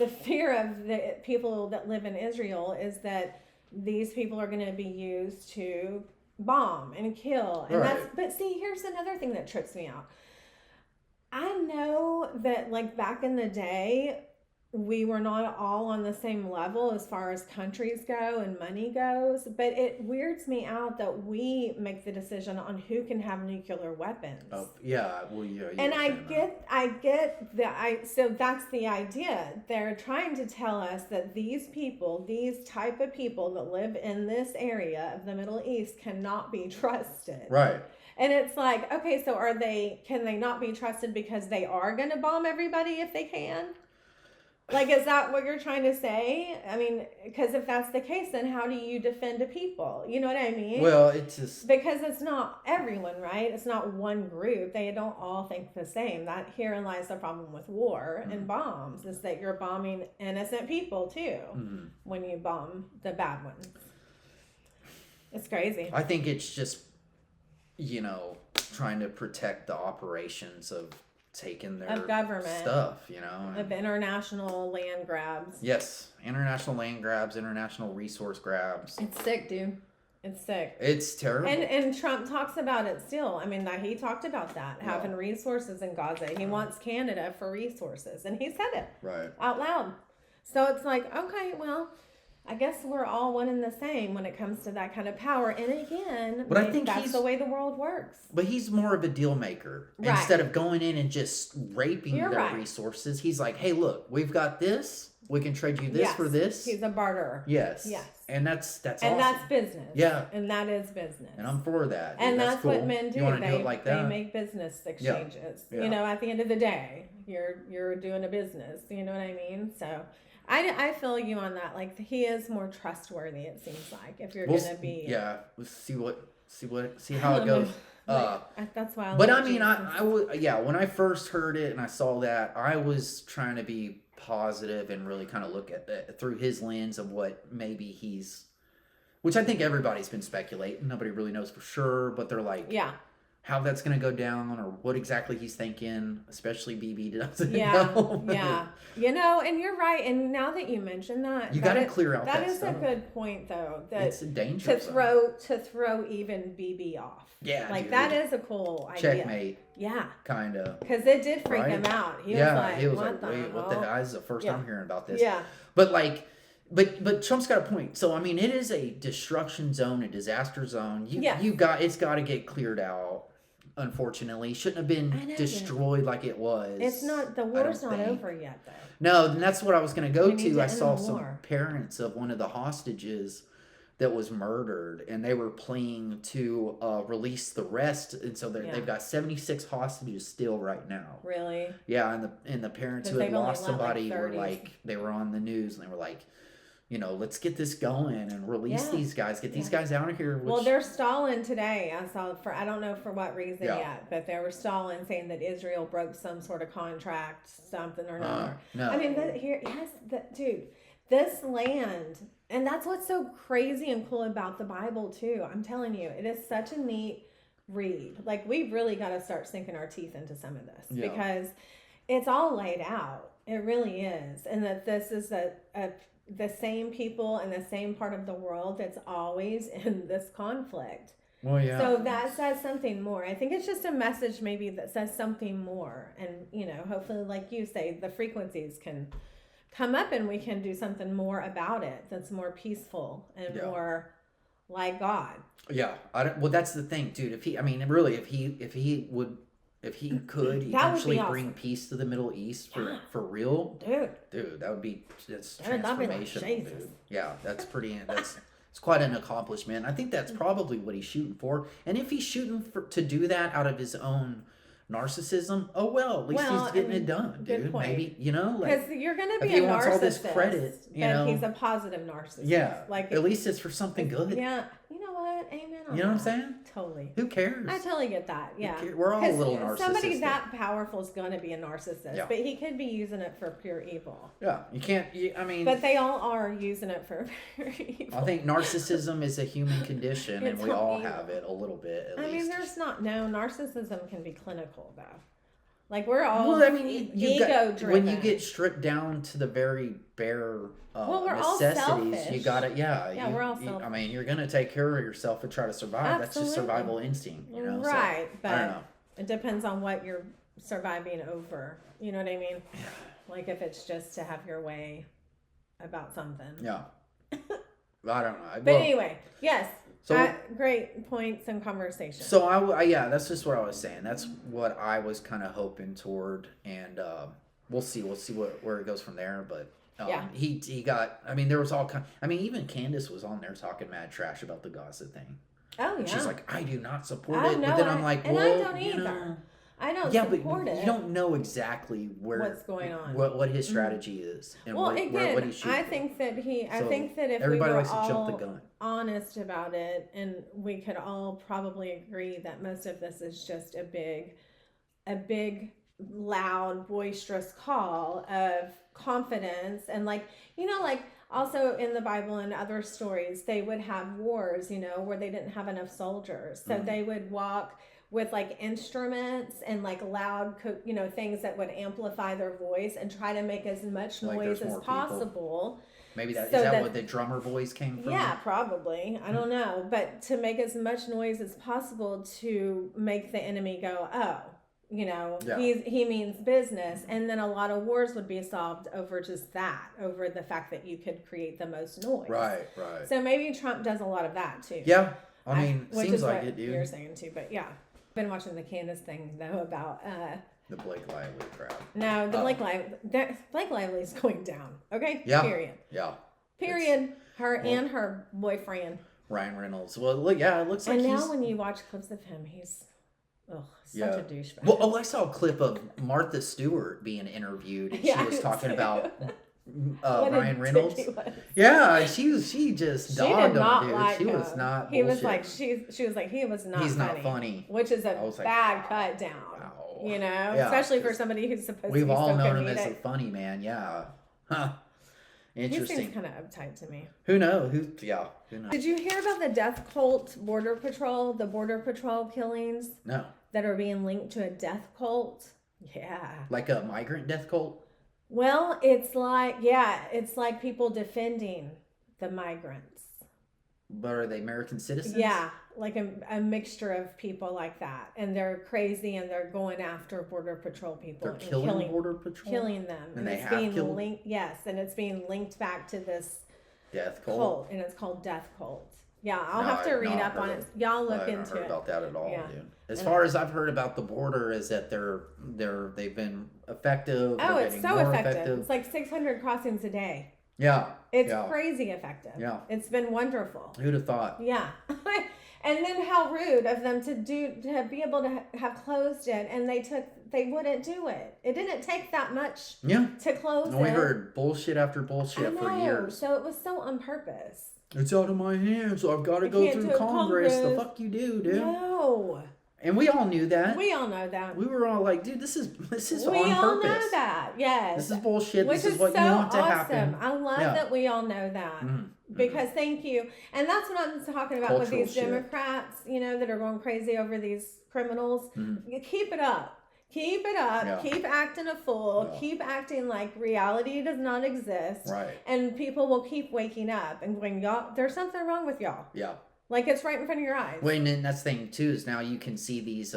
fear of the people that live in Israel is that these people are going to be used to bomb and kill. And Right. but see, here's another thing that trips me out. I know that like back in the day, we were not all on the same level as far as countries go and money goes, but it weirds me out that we make the decision on who can have nuclear weapons. Oh, yeah. Well, yeah. And I get that. So that's the idea. They're trying to tell us that these people, these type of people that live in this area of the Middle East cannot be trusted. Right. And it's like, okay, so can they not be trusted because they are going to bomb everybody if they can? Like, is that what you're trying to say? I mean, because if that's the case, then how do you defend a people? You know what I mean? Well, it's just... Because it's not everyone, right? It's not one group. They don't all think the same. That herein lies the problem with war and bombs, is that you're bombing innocent people, too, when you bomb the bad ones. It's crazy. I think it's just, trying to protect the operations of taking their government stuff, of international land grabs. Yes, international land grabs, international resource grabs. It's sick, dude. It's sick. It's terrible. And Trump talks about it still. I mean, he talked about that, having resources in Gaza. He wants Canada for resources, and he said it out loud. So it's like, okay, well, I guess we're all one and the same when it comes to that kind of power. And again, but I think that's the way the world works. But he's more of a deal maker. Right. Instead of going in and just raping their resources, he's like, hey, look, we've got this. We can trade you this for this. He's a barterer. Yes. And that's and awesome. That's business. Yeah. And that is business. And I'm for that. Dude. And that's cool. what men do. You want to do it like that? They make business exchanges. Yeah. At the end of the day, you're doing a business. You know what I mean? So I feel you on that. Like, he is more trustworthy, it seems like, if you're gonna be. Yeah. We'll see how it goes. That's why. But I mean, I would. Yeah. When I first heard it and I saw that, I was trying to be positive and really kind of look at it through his lens of what maybe he's, which I think everybody's been speculating. Nobody really knows for sure, but they're like, how that's going to go down or what exactly he's thinking, especially BB doesn't know. And you're right. And now that you mention that, you got to clear out that is stuff. A good point, though. That it's a danger to throw even BB off. Yeah, like, dude. that is a cool idea. Checkmate. Yeah, kind of. Because it did freak him out. He was like, wait, what the hell? This is the first time hearing about this. Yeah, but like. But Trump's got a point. So I mean, it is a destruction zone, a disaster zone. It's got to get cleared out. Unfortunately, shouldn't have been destroyed like it was. It's not. The war's not over yet, though. No, and that's what I was going to go to. I saw some parents of one of the hostages that was murdered, and they were pleading to release the rest, and so they've got 76 hostages still right now. Really? Yeah, and the parents who had lost somebody were like, they were on the news, and they were like, let's get this going and release these guys, get these guys out of here. Well, they're stalling today. I saw I don't know for what reason yet, but they were stalling, saying that Israel broke some sort of contract, something or another. No. I mean, dude, this land, and that's what's so crazy and cool about the Bible too. I'm telling you, it is such a neat read. Like, we've really got to start sinking our teeth into some of this because it's all laid out. It really is, and that this is the same people in the same part of the world that's always in this conflict. Well, yeah. So that says something more. I think it's just a message maybe that says something more. And, hopefully, like you say, the frequencies can come up and we can do something more about it that's more peaceful and more like God. Yeah. Well, that's the thing, dude. If he could eventually bring peace to the Middle East for real, dude, that's transformational, dude. Yeah, that's it's quite an accomplishment. I think that's probably what he's shooting for. And if he's shooting to do that out of his own narcissism, oh well, at least he's getting it done, dude. Good point. Maybe because you're gonna be a narcissist. Wants all this credit, but he's a positive narcissist. Yeah, like at least it's for something good. Yeah, you know what? Amen. You know what I'm saying? Totally. Who cares? I totally get that. Yeah, we're all a little narcissistic. Somebody that powerful is going to be a narcissist, but he could be using it for pure evil. Yeah, you can't. But they all are using it for pure evil. I think narcissism is a human condition, and we all have it a little bit. At least. Narcissism can be clinical though. Like, we're all ego-driven. When you get stripped down to the very bare necessities, you got it. Yeah, we're all selfish. You're gonna take care of yourself and try to survive. Absolutely. That's just survival instinct, Right, so, but I don't know. It depends on what you're surviving over. You know what I mean? Like if it's just to have your way about something. Yeah. I don't know. But anyway, yes. So great points and conversation. So yeah, that's just what I was saying. That's what I was kind of hoping toward, and we'll see where it goes from there. But he got. I mean, there was all kind. I mean, even Candace was on there talking mad trash about the Gaza thing. Oh yeah. She's like, I do not support I it. know, But then I'm like, well, I don't either. I don't support it. You don't know exactly what's going on, what his strategy is, and what he should. I think that if everybody we were likes to jump the gun. honest about it, and we could all probably agree that most of this is just a big, loud, boisterous call of confidence, and like also in the Bible and other stories, they would have wars, where they didn't have enough soldiers, so they would walk with like instruments and like loud, things that would amplify their voice and try to make as much noise as possible. Maybe is that what the drummer voice came from? Yeah, probably. I don't know. But to make as much noise as possible to make the enemy go, oh, he means business. And then a lot of wars would be solved over just that, over the fact that you could create the most noise. Right. So maybe Trump does a lot of that too. Yeah. I mean, which seems is like what it, dude. You're saying too, but yeah. Been watching the Candace thing though about the Blake Lively crowd. No, the Blake Lively's going down. Okay? Yeah. Period. Yeah. Period. And her boyfriend. Ryan Reynolds. Well, look, yeah, it looks like And now when you watch clips of him, he's such a douchebag. Well, I saw a clip of Martha Stewart being interviewed, and she was talking about Ryan Reynolds. Yeah, she just dogged him, dude. Like she was not. He was like she was like he was not. He's funny, not funny, which is a bad cut down. Wow. Especially for somebody who's supposed to be so comedic. We've all known him as a funny man. Yeah. Huh. Interesting. He seems kind of uptight to me. Who knows? Who knows? Did you hear about the death cult Border Patrol? The Border Patrol killings? No. That are being linked to a death cult? Yeah. Like a migrant death cult? Well, it's like people defending the migrants. But are they American citizens? Yeah, like a mixture of people like that. And they're crazy and they're going after Border Patrol people. They're killing Border Patrol? Killing them. And it's being linked, yes, and it's being linked back to this death cult. And it's called Death Cult. Yeah, I'll have to read up on it. Y'all look into it. I haven't heard about that at all, dude. As far as I've heard about the border is that they've been effective. Oh, it's so effective. It's like 600 crossings a day. Yeah. It's crazy effective. Yeah. It's been wonderful. Who'd have thought? Yeah. And then how rude of them to be able to have closed it, and they wouldn't do it. It didn't take that much to close it. We heard bullshit after bullshit for years. So it was so on purpose. It's out of my hands, so I've got to go through Congress. The fuck you do, dude. No. And we all knew that. We all know that. We were all like, dude, this is on purpose. We all know that, yes. This is bullshit. Which this is what you want to happen. I love that we all know that. Because thank you. And that's what I'm talking about with these Democrats, that are going crazy over these criminals. You keep it up. Keep it up. Yeah. Keep acting a fool. Yeah. Keep acting like reality does not exist. Right. And people will keep waking up and going, y'all, there's something wrong with y'all. Yeah. Like it's right in front of your eyes. Well, and that's the thing too, is now you can see these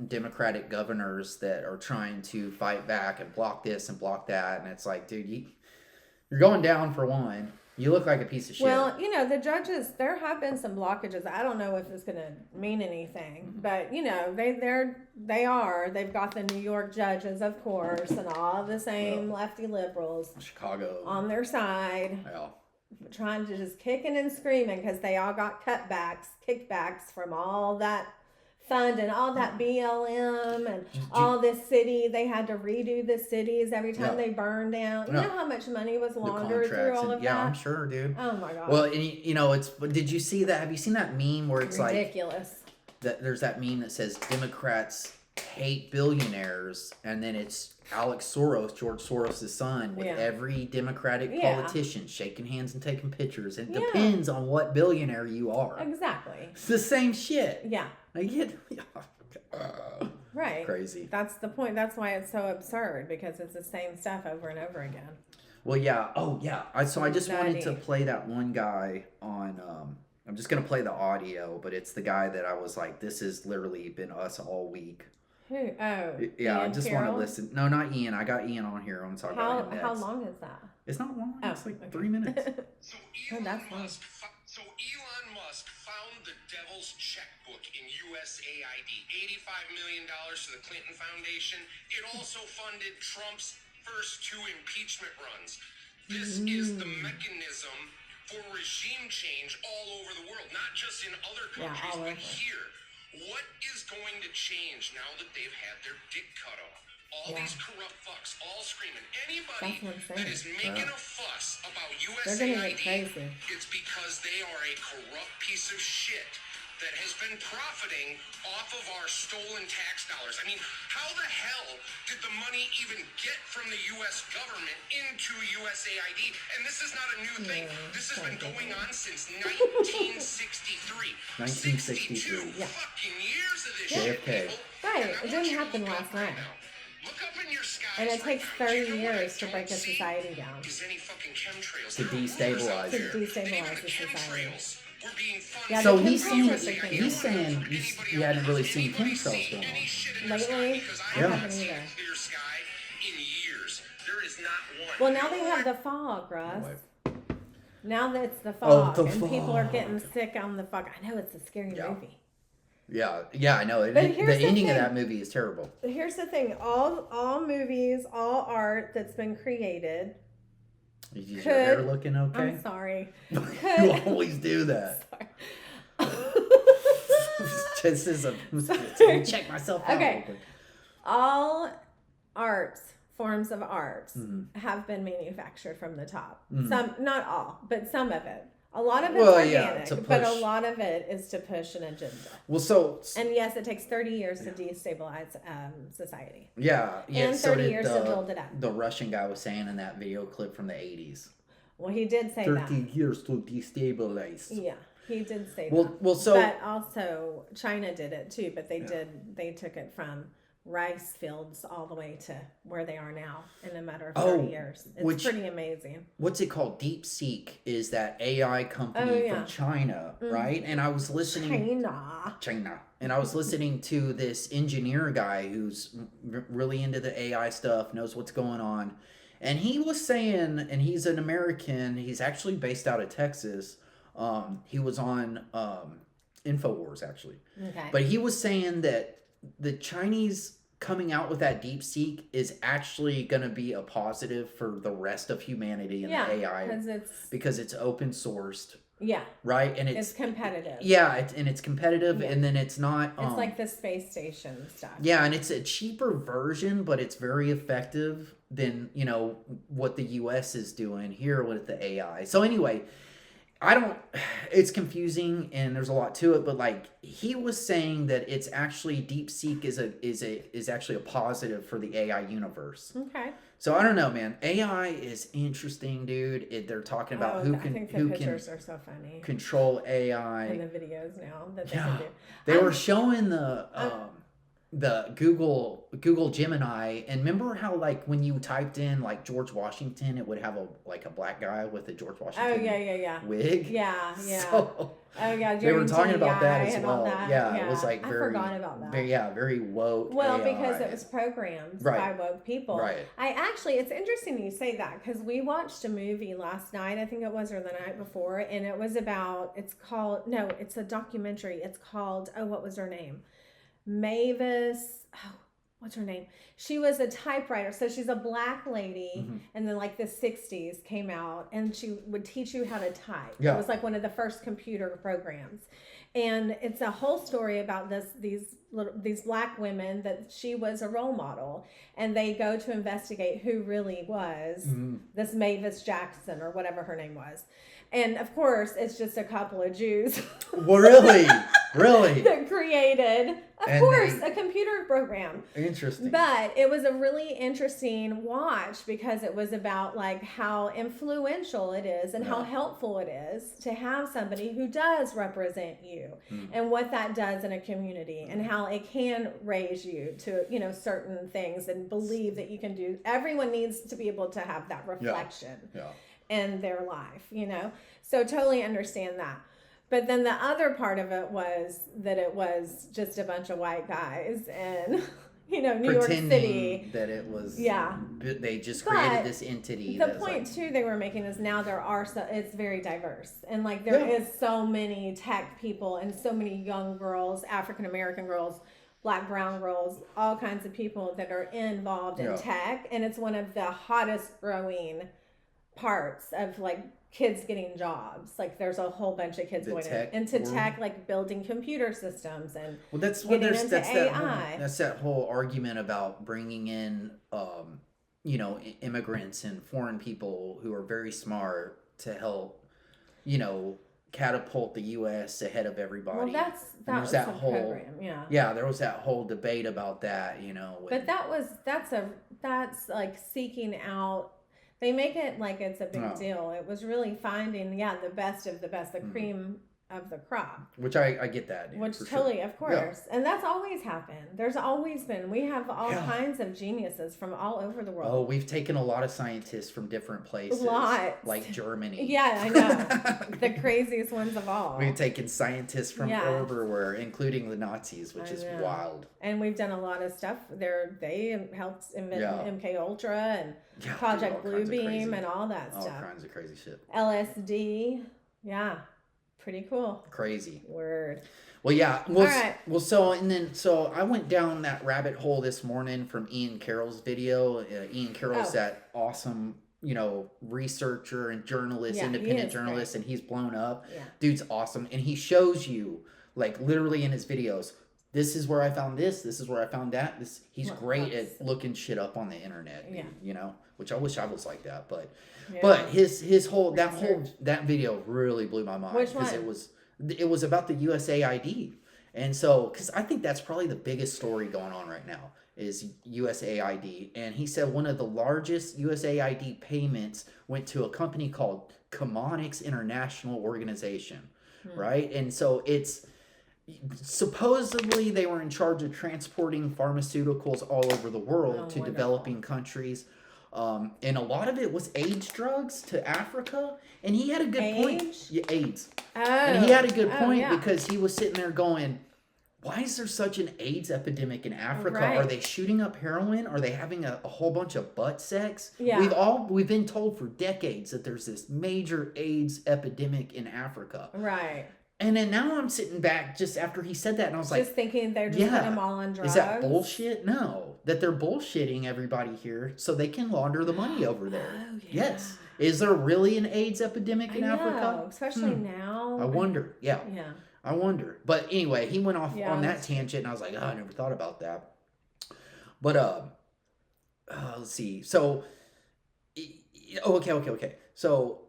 Democratic governors that are trying to fight back and block this and block that. And it's like, dude, you're going down for one. You look like a piece of shit. Well, the judges, there have been some blockages. I don't know if it's going to mean anything, but they've got the New York judges, of course, and all the same lefty liberals, Chicago, on their side, trying to just kicking and screaming because they all got kickbacks from all that fund and all that BLM and all this city. They had to redo the cities every time they burned down. You know how much money was laundered through all of that? Yeah, I'm sure, dude. Oh my god. Well, and did you see that? Have you seen that meme where it's ridiculous? There's that meme that says Democrats hate billionaires, and then it's Alex Soros, George Soros' son, with every Democratic politician shaking hands and taking pictures. And it depends on what billionaire you are. Exactly. It's the same shit. Yeah. Right. Crazy. That's the point. That's why it's so absurd, because it's the same stuff over and over again. Well, yeah. Oh, yeah. So I just wanted to play that one guy on. I'm just gonna play the audio, but it's the guy that I was like, this has literally been us all week. Who? Oh, Yeah, I Ian just want to Carroll? listen. No, not Ian. I got Ian on here. I'm talking about him next. How long is that? It's not long. Oh, It's like okay. 3 minutes. So Oh, that's fine. So Elon Musk found the devil's checkbook in USAID, $85 million to the Clinton Foundation. It also funded Trump's first 2 impeachment runs. This is the mechanism for regime change all over the world, not just in other Yeah, countries, all but over. here. What is going to change now that they've had their dick cut off? All Yeah. these corrupt fucks all screaming. That's Anybody what I'm that saying. is making Yeah. a fuss about They're gonna get USAID, crazy. it's because they are a corrupt piece of shit that has been profiting off of our stolen tax dollars. I mean, how the hell did the money even get from the U.S. government into USAID? And this is not a new thing. Yeah, This has been okay. going on since 1963. 1963. 62 Yeah. fucking years of this JFK. shit, people. Right, And I it want didn't you to happen look last up right night. now. Look up in your skies And it right takes now. Do you 30 know what I years to break a don't see? society down. Is any fucking chemtrails. To There are rumors destabilize out it. there To that even destabilize the the society. chemtrails were being funded. Yeah, So the he's chemtrails saying are freaking he's out. saying you hadn't really seen chemtrails going on. Lately, I Yeah. haven't either. Clear sky in years. There is not one. Well, now they have the fog, Russ. What? Now that it's the Oh, fog, the and people are fog. getting sick on the fog. I know it's a scary Yeah. movie. Yeah, I know. But The here's the ending of thing. that movie is terrible. Here's the thing: all movies, all art that's been created. Is your Could- hair looking okay? I'm sorry. You Could- always do that. Sorry. This is a Sorry. check myself out. Okay. real quick. All arts, forms of arts, Mhm. have been manufactured from the top. Mhm. Some, not all, but some of it. A lot of it's Well, yeah, organic, to but a push- lot of it is to push an agenda. Well, so And yes, it takes 30 years to destabilize society. yeah, And so 30 did years to build it up. the Russian guy was saying in that video clip from the 80s. Well, he did say that. years to destabilize. Yeah, he did say Well, that. well, so But also China did it too, but they took it from rice fields all the way to where they are now in a matter of 30 years. It's which- pretty amazing. what's it called? DeepSeek is that AI company yeah. from China, Mhm. right? And I was listening. China. And I was listening to this engineer guy who's really into the AI stuff, knows what's going on. And he was saying, and he's an American, he's actually based out of Texas. He was on InfoWars, actually. Okay. But he was saying that the Chinese coming out with that DeepSeek is actually going to be a positive for the rest of humanity and yeah, the AI because it's open sourced, yeah, right? And it's competitive. yeah, it's competitive, Yeah. and then it's not. It's like the space station stuff. Yeah, and it's a cheaper version, but it's very effective than what the U.S. is doing here with the AI. So anyway, it's confusing and there's a lot to it, but like he was saying that it's actually DeepSeek is actually a positive for the AI universe. Okay. So I don't know, man. AI is interesting, dude. They're talking about I think the pictures are so funny. control In AI. the videos now that they Yeah. can do. They I'm- were showing the Google Gemini, and remember how like when you typed in like George Washington, it would have a black guy with a George Oh Washington yeah. wig. Yeah. So Oh yeah. they were talking about that DEI as and all well. that. Yeah, it was like I very, forgot about that. very woke. Well, AI. because it was programmed Right. by woke people. Right. It's interesting you say that because we watched a movie last night, I think it was, or the night before, and it was it's a documentary. It's called, what was her name? Mavis. Oh, what's her name? She was a typewriter. So she's a black lady, Mhm. and then like the 60s came out, and she would teach you how to type. Yeah. It was like one of the first computer programs. And it's a whole story about these black women that she was a role model, and they go to investigate who really was Mhm. this Mavis Jackson or whatever her name was. And of course, it's just a couple of Jews Well, really, really that created, And a computer program. interesting. But it was a really interesting watch because it was about like how influential it is and how Yeah. helpful it is to have somebody who does represent you and what that does in a community and how it can raise you to, certain things and believe that you can do. Everyone needs to be able to have that reflection Yeah. in their life, So totally understand that. But then the other part of it was that it was just a bunch of white guys and, you know, New York pretending City. that it was. Yeah. They just But created this entity. The that's point like, too they were making is now there are it's very diverse, and like there Yeah. is so many tech people and so many young girls, African American girls, black, brown girls, all kinds of people that are involved in Yeah. tech, and it's one of the hottest growing parts of like kids getting jobs. Like there's a whole bunch of kids The going tech into world? tech, like building computer systems and Well, that's what getting there's. into That's that. AI. That's that whole argument about bringing in, you know, immigrants and foreign people who are very smart to help, you know, catapult the U.S. ahead of everybody. well, that there's was that the whole- program, yeah. Yeah, there was that whole debate about that, you know. But that's like seeking out. They make it like it's a big Oh. deal. It was really finding the best of the best, the Mhm. cream of the crop. Which I get that. dude, Which for sure. totally, of course, and that's always happened. There's always been. We have all Yeah. kinds of geniuses from all over the Oh, world. we've taken a lot of scientists from different places, Lots. like Germany. Yeah, I know. The craziest ones of all. We've taken scientists from Yeah. everywhere, including the Nazis, which I is know. wild. And we've done a lot of stuff. They helped invent Yeah. MK Ultra and Yeah, Project dude, all kinds of Bluebeam crazy- and all that all stuff. kinds of crazy shit. LSD. Yeah. Pretty cool. Crazy. Word. Well, yeah. Well, All right. well, so I went down that rabbit hole this morning from Ian Carroll's video. Ian Carroll's Oh. that awesome, you know, researcher and journalist, Yeah, he independent is journalist, and he's blown up. Yeah. Dude's awesome, and he shows you like literally in his videos. This is where I found this. This is where I found that. He's What great else? at looking shit up on the internet. Dude, Yeah. You know, which I wish I was like that, but. Yeah. But his whole Research. that video really blew my mind. Which because one? it was about the USAID, and so because I think that's probably the biggest story going on right now is USAID, and he said one of the largest USAID payments went to a company called Chemonics International Organization, right? And so it's supposedly they were in charge of transporting pharmaceuticals all over the world Oh, to wonderful. developing countries. And a lot of it was AIDS drugs to Africa. And he had a good point. AIDS? Yeah, AIDS. Oh. And he had a good point yeah. because he was sitting there going, why is there such an AIDS epidemic in Africa? Right. Are they shooting up heroin? Are they having a whole bunch of butt sex? Yeah. We've been told for decades that there's this major AIDS epidemic in Africa. Right. And then now I'm sitting back just after he said that, and I was like, Just thinking they're just yeah. putting them all on drugs. is that bullshit? No. That they're bullshitting everybody here so they can launder the money over there. Oh, yeah. Yes. Is there really an AIDS epidemic I in know, Africa? especially now. I wonder. Yeah. Yeah. I wonder. But anyway, he went off Yeah, on that that's true. tangent, and I was like, oh, I never thought about that. But, let's see. So, okay. So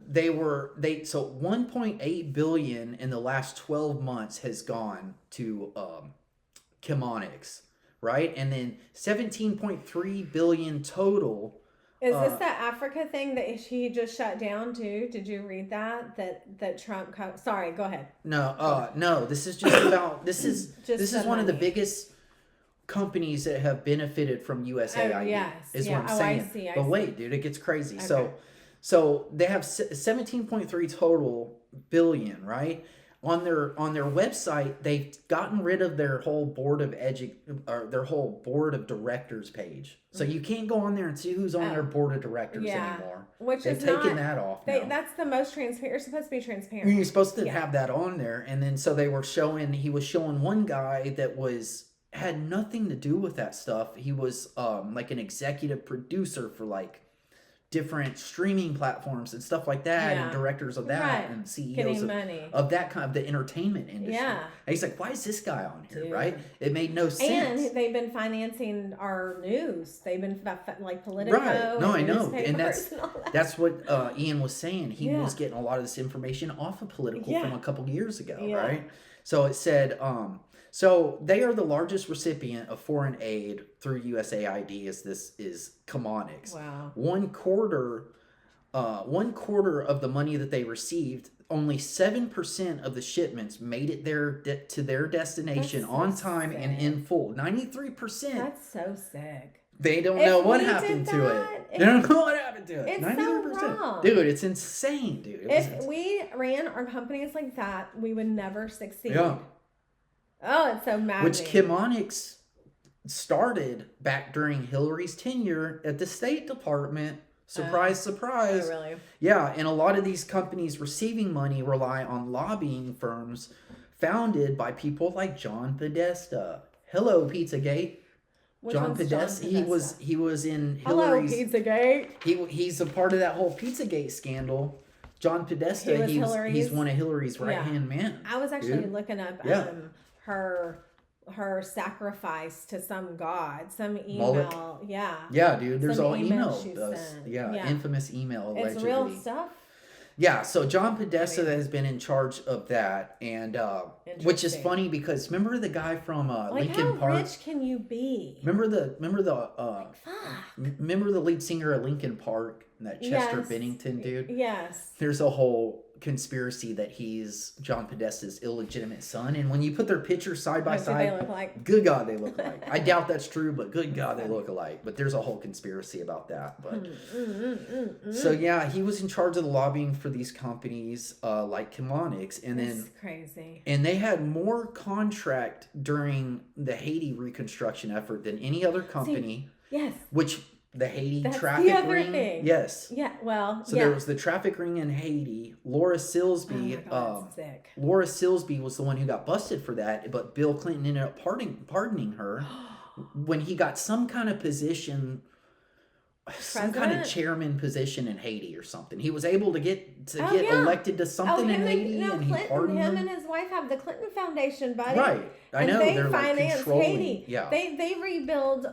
so 1.8 billion in the last 12 months has gone to Chemonics, right? And then 17.3 billion total. Is this the Africa thing that he just shut down too? Did you read that? That Trump. Sorry, go ahead. No. This is just about. This is Just this is the one of the money. biggest companies that have benefited from USAID. Oh, yes. Is Yeah. what I'm Oh, I saying. see, I But see. wait, dude, it gets crazy. Okay. So they have 17.3 total billion, right? On their website, they've gotten rid of their whole board of their whole board of directors page. So you can't go on there and see who's on Oh. their board of directors Yeah. anymore. Which They've is taken not. that off. now. That's the most transparent. You're supposed to be transparent. You're supposed to Yeah. have that on there, and then so he was showing one guy that had nothing to do with that stuff. He was like an executive producer for like different streaming platforms and stuff like that, Yeah. and directors of that, Right. and CEOs Getting of, money. of that kind of the entertainment industry. Yeah. And he's like, why is this guy on here? Dude. Right? It made no sense. And they've been financing our news. They've been like Politico. Right. No, I and know. And newspapers and all that. that's what Ian was saying. He Yeah. was getting a lot of this information off of Political Yeah. from a couple years ago, Yeah. right? So it said, so they are the largest recipient of foreign aid through USAID. Is Chemonics. Wow. One quarter of the money that they received. Only 7% of the shipments made it to their destination That's so on time and sad. in full. 93%. That's so sick. They don't If know what we happened did to that, it. if- They don't know what happened to it. It's so 93%. wrong. Dude, it's insane, dude. If we ran our companies like that, we would never succeed. Yeah. Oh, it's so maddening. Which Chemonics started back during Hillary's tenure at the State Department. Surprise, surprise. Oh, really? Yeah, and a lot of these companies receiving money rely on lobbying firms founded by people like John Podesta. Hello, Pizzagate. Which John one's Podesta. He was in Hello, Hillary's. Pizzagate. He's a part of that whole Pizzagate scandal. John Podesta. He was Hillary's- He's one of Hillary's right hand men. I was actually dude. looking up Yeah. her sacrifice to some god, some email. Moloch? Yeah. Yeah, dude. There's Some all email. emails she sent. Yeah. Infamous email allegedly. It's real stuff. Yeah, so John Podesta I mean- has been in charge of that, and which is Interesting. funny because remember the guy from Like, Linkin how Park. rich can you be? Remember the Fuck. remember the lead singer of Linkin Park, that Chester Yes. Bennington dude. Yes. There's a whole conspiracy that he's John Podesta's illegitimate son, and when you put their pictures side by What do side, they look like? good God, they look alike. I doubt that's true, but good God, they look alike. But there's a whole conspiracy about that. But so yeah, he was in charge of the lobbying for these companies like Chemonics, and It's then crazy. and they had more contract during the Haiti reconstruction effort than any other company. Yes. Which the Haiti That's the traffic other ring, thing. yes. Yeah. Well. So yeah. there was the traffic ring in Haiti. Laura Oh Silsby, my God, it's sick. Laura Silsby was the one who got busted for that, but Bill Clinton ended up pardoning her when he got some kind of position, some kind of President? chairman position in Haiti or something. He was able to get Oh, yeah. elected to something in him Haiti, and, no, and he Clinton, pardoned him him. and his wife have the Clinton Foundation, buddy. Right, I And know they they're like financed controlling. Haiti. Yeah. They rebuild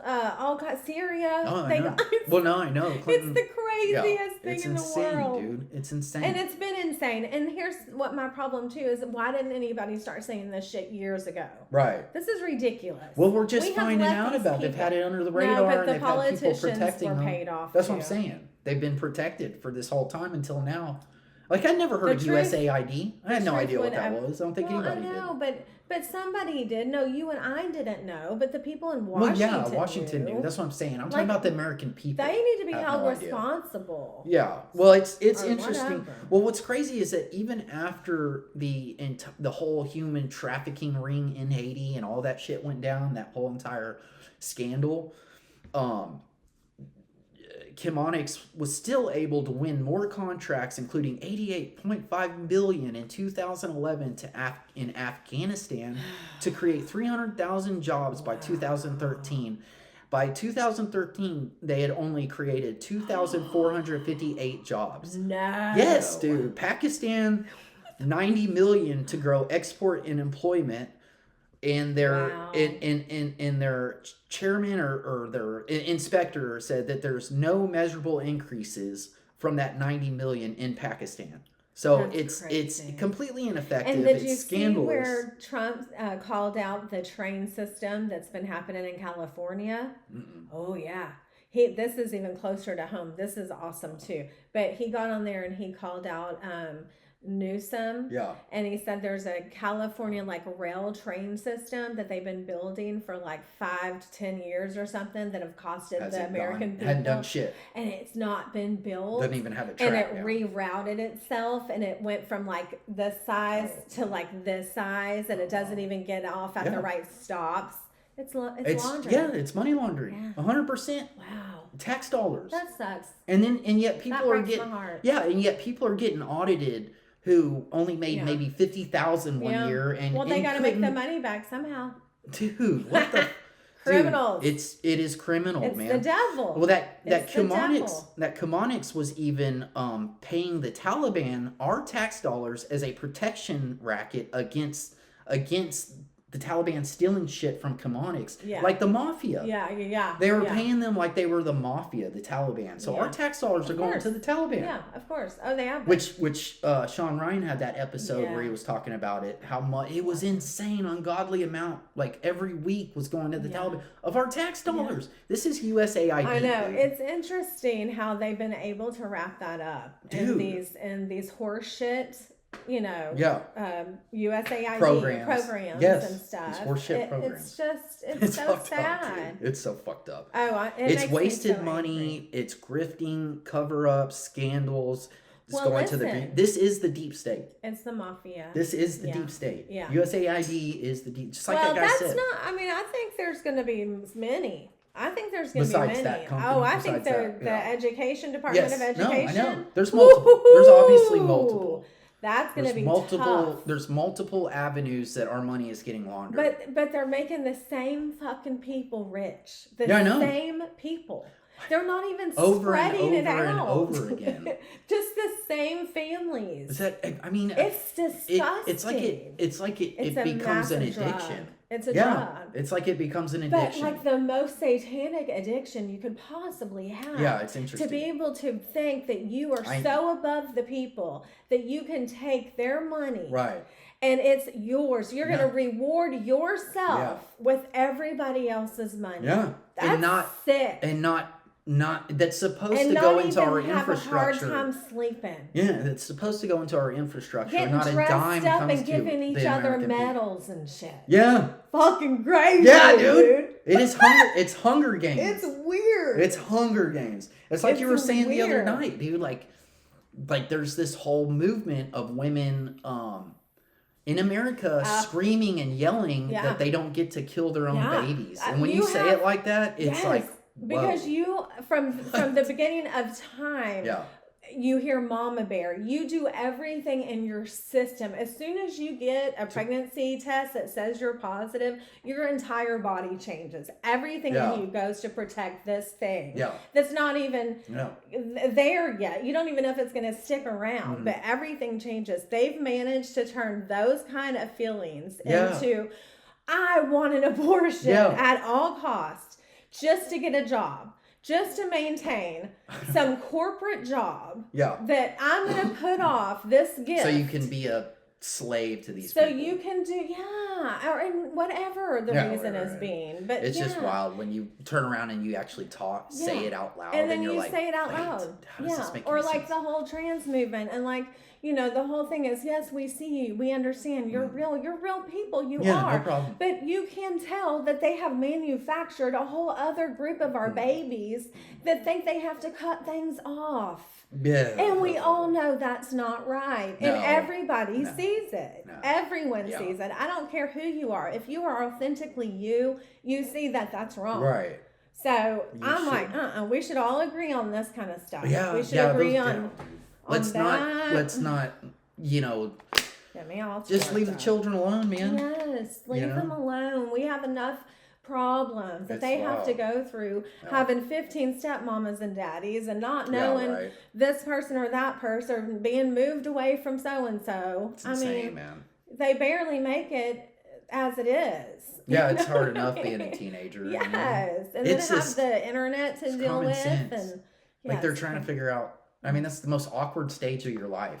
Syria. Oh, I They- know. Well, no, I know. It's Clinton, the craziest thing it's in the insane, world. dude. It's insane. And it's been insane. And here's what my problem too is: why didn't anybody start saying this shit years ago? right. This is ridiculous. Well, we're just We have finding let out these about it. They've people- had it under the No, radar, but and the they've had people politicians protecting were them. paid off, That's what too. I'm saying. They've been protected for this whole time until now. Like, I never heard The of truth- USAID. I had no truth idea what would that have- was. I don't think well, anybody I know, did. but somebody did. No, you and I didn't know, but the people in Well, Washington. yeah, Washington knew. That's what I'm saying. I'm talking Like, about the American people. They need to be have held no idea. responsible. Yeah, well, it's Or interesting. whatever. Well, what's crazy is that even after the whole human trafficking ring in Haiti and all that shit went down, that whole entire scandal, Chemonics was still able to win more contracts, including $88.5 billion in 2011 in Afghanistan, to create 300,000 jobs by 2013. By 2013, they had only created 2,458 jobs. No. Yes, dude. Pakistan, 90 million to grow export and employment. And their Wow. and their chairman or their inspector said that there's no measurable increases from that 90 million in Pakistan. So That's it's crazy. completely ineffective. And did It's you scandalous. see where Trump called out the train system that's been happening in California? Oh yeah. This is even closer to home. This is awesome too. But he got on there and he called out Newsom. Yeah. And he said there's a California like rail train system that they've been building for like 5 to 10 years or something that have costed the Hasn't American gone- people. hadn't done shit. And it's not been built. Doesn't even have a And track it now. rerouted itself and it went from like this size to like this size and it doesn't even get off at Yeah. the right stops. It's It's laundry. yeah, it's money laundering. Yeah. 100% Wow. tax dollars. That sucks. And yet That people are breaks getting my heart. yeah, and yet people are getting audited who only made Yeah. maybe 50,000 one Yeah. year and Well, they and got to make the couldn't- money back somehow. Dude, what the Criminals. Dude, it is criminal, It's man. the devil. Well, that It's the Chemonics devil. was even paying the Taliban our tax dollars as a protection racket against the Taliban stealing shit from Chemonics, Yeah. like the mafia. Yeah. They were yeah. paying them like they were the mafia, the Taliban. So Yeah. our tax dollars are going course. to the Taliban. Yeah, of course. Oh, they have. Which Sean Ryan had that episode Yeah. where he was talking about it, how much it was insane, ungodly amount, like every week was going to the Yeah. Taliban of our tax dollars. This is USAID. I know. dude. It's interesting how they've been able to wrap that up Dude. in these horseshit, Yeah. USAID Programs. programs Yes, and stuff. these horseshit programs. It's just it's so fucked sad. up, dude. It's so fucked up. Oh, it It's makes me wasted so money. angry. It's grifting, cover ups, scandals. Just Well, going to listen. this is the deep state. It's the mafia. This is the Yeah. deep state. Yeah. USAID is the deep, just like well, that guy that's said. not. I mean, I think there's going to be many. I think there's going to be Besides many. that company, Oh, I think besides that, the yeah. education department of No, education. I know. There's multiple. There's obviously Woo-hoo-hoo. multiple. That's going to There's be multiple. tough. There's multiple avenues that our money is getting laundered. But they're making the same fucking people rich. The Yeah, I know. same people. They're not even Over and spreading it over out. and over again. Just the same families. Is that? I mean, It's disgusting. it's like it. It's like it. It's It a becomes an massive addiction. drug. It's a Yeah, drug. it's like it becomes an But addiction. like the most satanic addiction you could possibly have. Yeah, it's interesting. To be able to think that you are so above the people that you can take their money Right. and it's yours. You're going Yeah. to reward yourself with everybody else's money. Yeah. That's and not sick. and not that's supposed And to not go even into our have a hard infrastructure. time sleeping. Yeah, it's supposed to go into our infrastructure. Getting Not a dressed dime up comes and to giving the each other American people. medals and shit. Yeah. Fucking crazy, Yeah, dude. It is Hunger. It's Hunger Games. It's weird. It's Hunger Games. It's like you were It's saying the other weird. night, dude. Like there's this whole movement of women in America screaming and yelling Yeah. that they don't get to kill their own Yeah. babies. And when You you say have- it like that, it's Yes, like whoa. because you from the beginning of time, Yeah. you hear mama bear. You do everything in your system. As soon as you get a pregnancy test that says you're positive, your entire body changes. Everything Yeah. in you goes to protect this thing. Yeah. That's not even Yeah. there yet. You don't even know if it's going to stick around, Mm-hmm. but everything changes. They've managed to turn those kind of feelings Yeah. into, I want an abortion Yeah. at all costs just to get a job, just to maintain some corporate job Yeah. that I'm going to put off this gift. So you can be a slave to these So people. you can do, yeah, or in whatever the Yeah, reason right, is right. being. But It's yeah. just wild when you turn around and you actually say Yeah. it out loud, And then you're you like, say it out "Wait, loud. how does this make Or any like sense?" the whole trans movement and like, you know, the whole thing is, yes, we see you, we understand, you're real people, you Yeah, are. no problem. But you can tell that they have manufactured a whole other group of Mm. our babies that think they have to cut things off. Yeah. And we all know that's not right. And No. everybody No. sees it. No. Everyone Yeah. sees it. I don't care who you are. If you are authentically you, you see that that's wrong. Right. So You I'm like, should. we should all agree on this kind of stuff. Yeah. We should yeah, agree those- on. yeah. Let's not. that. Let's not. Get me all Just leave the stirred up. children alone, man. Yes, leave know? them alone. We have enough problems that It's they have to wild. go through, Yeah. having 15 stepmamas and daddies and not Yeah, knowing right. this person or that person, being moved away from so and so. It's insane, mean, man. they barely make it as it is. Yeah, You it's know hard what I enough mean? being a teenager. you know? Yes, and It's then have just- the internet to it's deal common with, sense. and Like they're yes. trying to figure out. I mean, that's the most awkward stage of your life.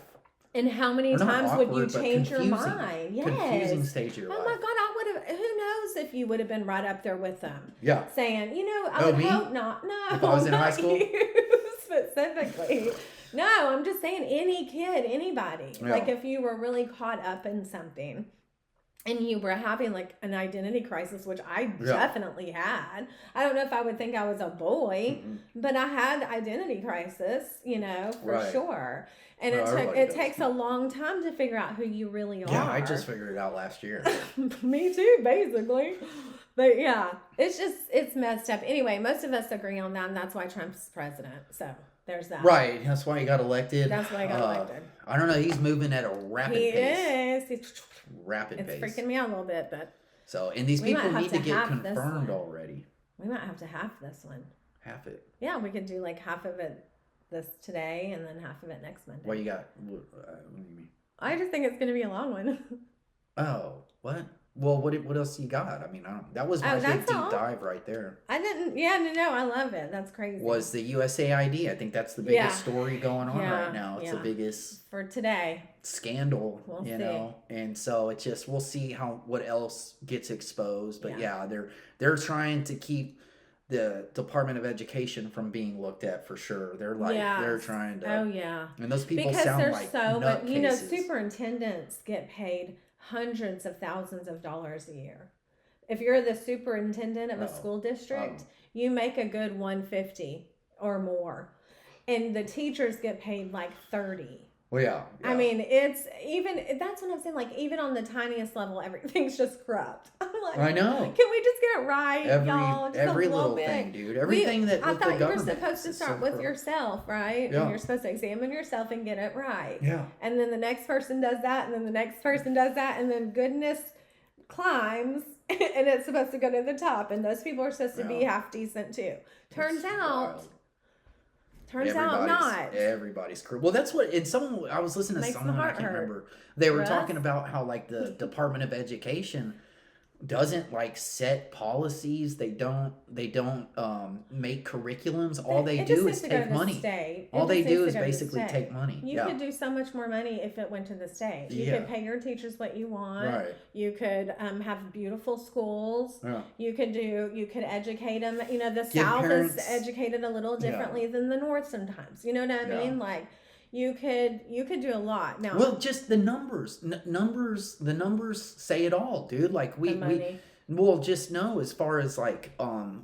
And how many Or not times would you awkward, but change your confusing. mind? Yes. Confusing stage of your Oh life. my God, I would have. Who knows if you would have been right up there with them, Yeah. saying, you know, I Oh, would me? hope not. No, If I was in not high school? you specifically. No, I'm just saying any kid, anybody. Yeah. Like if you were really caught up in something. And you were having like an identity crisis, which I Yeah. definitely had. I don't know if I would think I was a boy, but I had identity crisis, you know, for Right. sure. And Well, everybody it does. takes a long time to figure out who you really are. Yeah, I just figured it out last year. Me too, basically. But yeah, it's messed up. Anyway, most of us agree on that, and that's why Trump's president. So there's that. Right. That's why he got elected. That's why he got elected. I don't know. He's moving at a rapid He pace. is. It's Rapid pace. freaking me out a little bit, but So, and these We might people have need to to get have this confirmed one. already. we might have to half this one. Half it. Yeah, we could do like half of it this today, and then half of it next Monday. What you got? What do you mean? I just think it's going to be a long one. Oh, what? Well, what else you got? I mean, that was my big that's deep all. dive right there. I didn't. Yeah, no, I love it. That's crazy. Was the USAID? I think that's the biggest Yeah. story going on Yeah, right now. It's yeah. the biggest for today? scandal, We'll you see. know. And so it's just we'll see what else gets exposed. But Yeah. yeah, they're trying to keep the Department of Education from being looked at for sure. They're like they're Yes. trying to. Oh yeah. And those people Because sound they're like so, but you know, nutcases. superintendents get paid hundreds of thousands of dollars a year. If you're the superintendent of a Oh. school district, Oh. you make a good 150 or more. and the teachers get paid like 30. Well, yeah. I mean, it's even, that's what I'm saying. Like, even on the tiniest level, everything's just corrupt. I'm like, I know. Can we just get it right, y'all? Just Every a little bit. thing, dude. Everything that I with the thought you were government supposed to is start so with corrupt. yourself, right? Yeah. And you're supposed to examine yourself and get it right. Yeah. And then the next person does that, and then the next person does that, and then goodness climbs, and it's supposed to go to the top, and those people are supposed to be Yeah. half decent too. Turns It's out. wild. Turns out not. Everybody's corrupt. Well, that's what. And someone I was listening to Makes someone my I heart can't hurt. remember. They were Russ? talking about how like the Department of Education doesn't like set policies. They don't make curriculums. All they It just do needs is to go take to the money. state. It All they just do needs is to go to the basically state. take money. You Yeah. could do so much more money if it went to the state. You Yeah. could pay your teachers what you want. Right. You could have beautiful schools. Yeah. You could educate them. You know, the Give South parents- is educated a little Yeah. differently than the North sometimes. You know what I Yeah. mean? Like, you could do a lot. Now, Well, just the numbers. The numbers say it all, dude. Like the we money. well, just know as far as like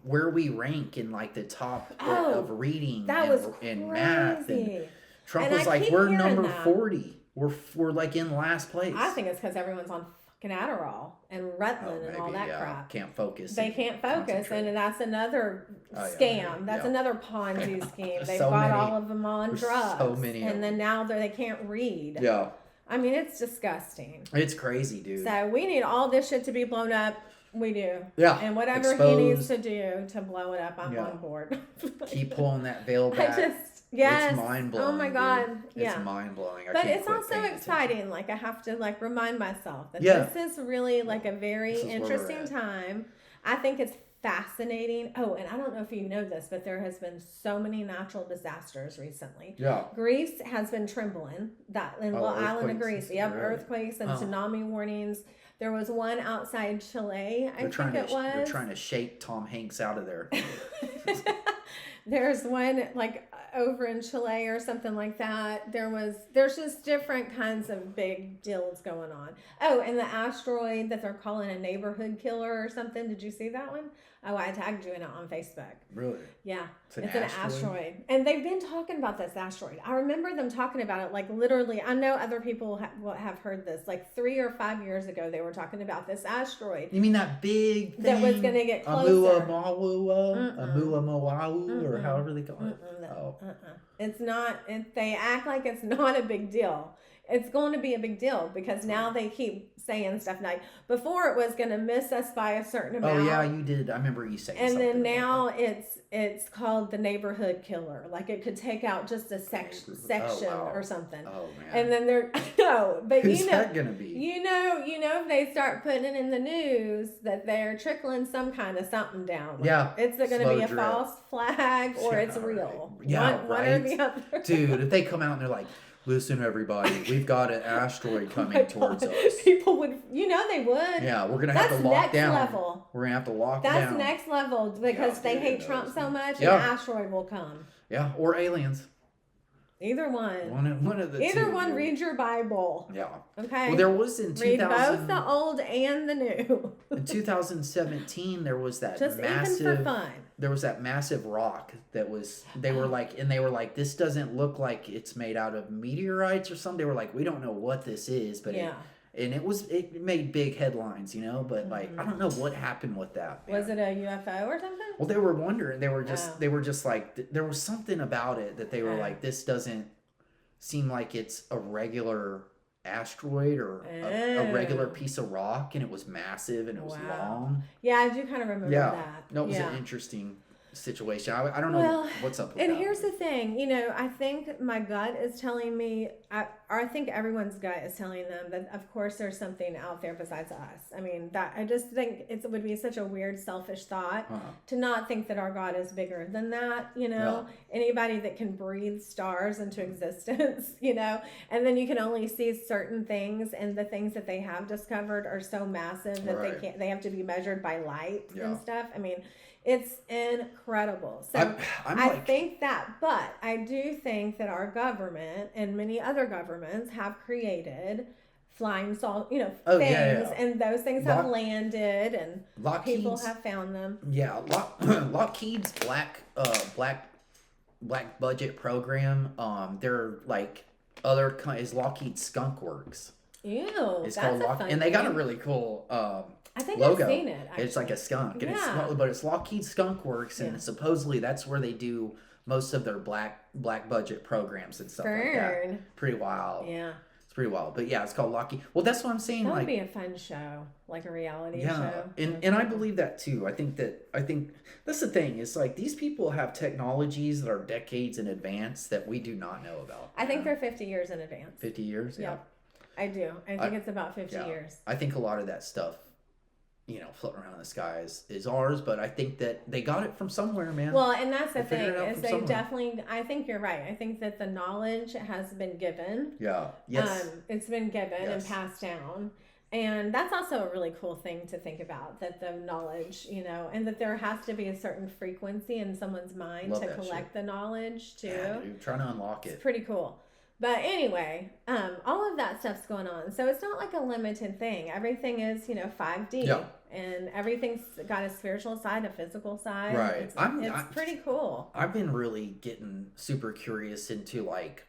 where we rank in like the top Oh, of reading that and, was and math, and crazy. Trump And was I like, keep we're hearing number that. 40. We're like in last place. I think it's because everyone's on fucking Adderall and Ritalin and all that crap. Can't focus. They and can't focus, concentrate. and that's another Oh, yeah, scam. yeah, That's yeah. another Ponzi scheme. They've So got many. all of them on There's drugs, so many of and then them. now they can't read. Yeah, I mean, it's disgusting. it's crazy, dude. So we need all this shit to be blown up. We do. Yeah, And whatever he needs exposed. to do to blow it up, I'm Yeah. on board. Keep pulling that veil I back. yes. It's mind blowing. Oh my god. It's Yeah. mind blowing. But it's also exciting. Like, I have to like remind myself that Yeah. this is really like a very This is where we're interesting at. time. I think it's fascinating. Oh, and I don't know if you know this, but there has been so many natural disasters recently. Yeah. Greece has been trembling. That in the Oh, island of earthquakes. Greece. Yep, Really? earthquakes and Oh. tsunami warnings. There was one outside Chile, I think it They're was. trying to shake Tom Hanks out of there. There's one like over in Chile or something like that. There's just different kinds of big deals going on. Oh, and the asteroid that they're calling a neighborhood killer or something. Did you see that one? Oh, I tagged you in it on Facebook. Really? Yeah, It's an it's an asteroid? asteroid. And they've been talking about this asteroid. I remember them talking about it like literally. I know other people have heard this. Like 3 or 5 years ago, they were talking about this asteroid. You mean that big thing? That was gonna get closer. Amuamawau, or Mm-mm. however they call it. Mm-mm, Oh. It's not. They act like it's not a big deal. It's going to be a big deal because now they keep saying stuff like before it was going to miss us by a certain amount. Oh yeah, you did. I remember you saying And something. then about now it's called the neighborhood killer. Like it could take out just a section wow. or something. that. Oh man. And then they're no, but Who's you know. that gonna be? You know, if they start putting it in the news that they're trickling some kind of something down. Yeah, It's going to slow be a drip. false flag or Yeah, it's real. right. Yeah, one or right. the other. Dude, if they come out and they're like, "Listen, everybody, we've got an asteroid Oh coming my towards God. us." People would, they would. Yeah, we're gonna have That's to lock next down. level. We're gonna have to lock That's down. next level because Yeah, they dude, hate it Trump does. so much, Yeah. an asteroid will come. Yeah, or aliens. Either one. One of the Either two, one. dude. Read your Bible. Yeah. Okay. Well, there was in Read 2000, both the old and the new. in 2017 there was that Just even for massive fun. there was that massive rock that was they were like this doesn't look like it's made out of meteorites or something. They were like, we don't know what this is, but Yeah. it made big headlines, but like Mm-hmm. I don't know what happened with that. Was man. it a UFO or something? Well, they were wondering. They were just Oh. like there was something about it that they were Oh. like, this doesn't seem like it's a regular asteroid or a regular Oh. piece of rock, and it was massive and it was Wow. long. Yeah, I do kind of remember Yeah, that. no, it was yeah. an interesting situation. I don't know Well, what's up with And that. here's the thing, I think my gut is telling me, or I think everyone's gut is telling them that, of course, there's something out there besides us. I mean, that I just think it would be such a weird, selfish thought Uh-huh. to not think that our God is bigger than that. Yeah. Anybody that can breathe stars into existence, and then you can only see certain things, and the things that they have discovered are so massive that Right. they have to be measured by light Yeah. and stuff. I mean, it's incredible. So I'm I like, think that, but I do think that our government and many other governments have created flying Oh, things, yeah, yeah. and those things have Lock- landed, and people Lockheed's have found them. yeah, Lockheed's black black budget program. They're like is Lockheed Skunk Works. Ew, It's that's called a Lock, fun and they got a name. really cool I think logo. I've seen it. It's like a skunk, and Yeah. but it's Lockheed Skunk Works, and Yeah. supposedly that's where they do most of their black budget programs and stuff like that. Fern. Pretty wild. Yeah, It's pretty wild. But yeah, it's called Lockheed. Well, that's what I'm saying. that would Like, be a fun show, like a reality yeah, show. and I believe that too. I think that's the thing. It's like these people have technologies that are decades in advance that we do not know about. I think they're 50 years in advance. 50 years. Yeah. Yep. I do. I think it's about 50 Yeah. years. I think a lot of that stuff, floating around in the skies is ours, but I think that they got it from somewhere, man. Well, and that's the They figured thing it out is from they somewhere. definitely. I think you're right. I think that the knowledge has been given. Yeah. Yes. It's been given and Yes. passed down. And that's also a really cool thing to think about, that the knowledge, and that there has to be a certain frequency in someone's mind Love to that collect the knowledge too. Yeah, dude, trying to unlock It's it. pretty cool. But anyway, all of that stuff's going on. So it's not like a limited thing. Everything is, 5D. Yeah. And everything's got a spiritual side, a physical side. Right. It's I'm pretty cool. I've been really getting super curious into like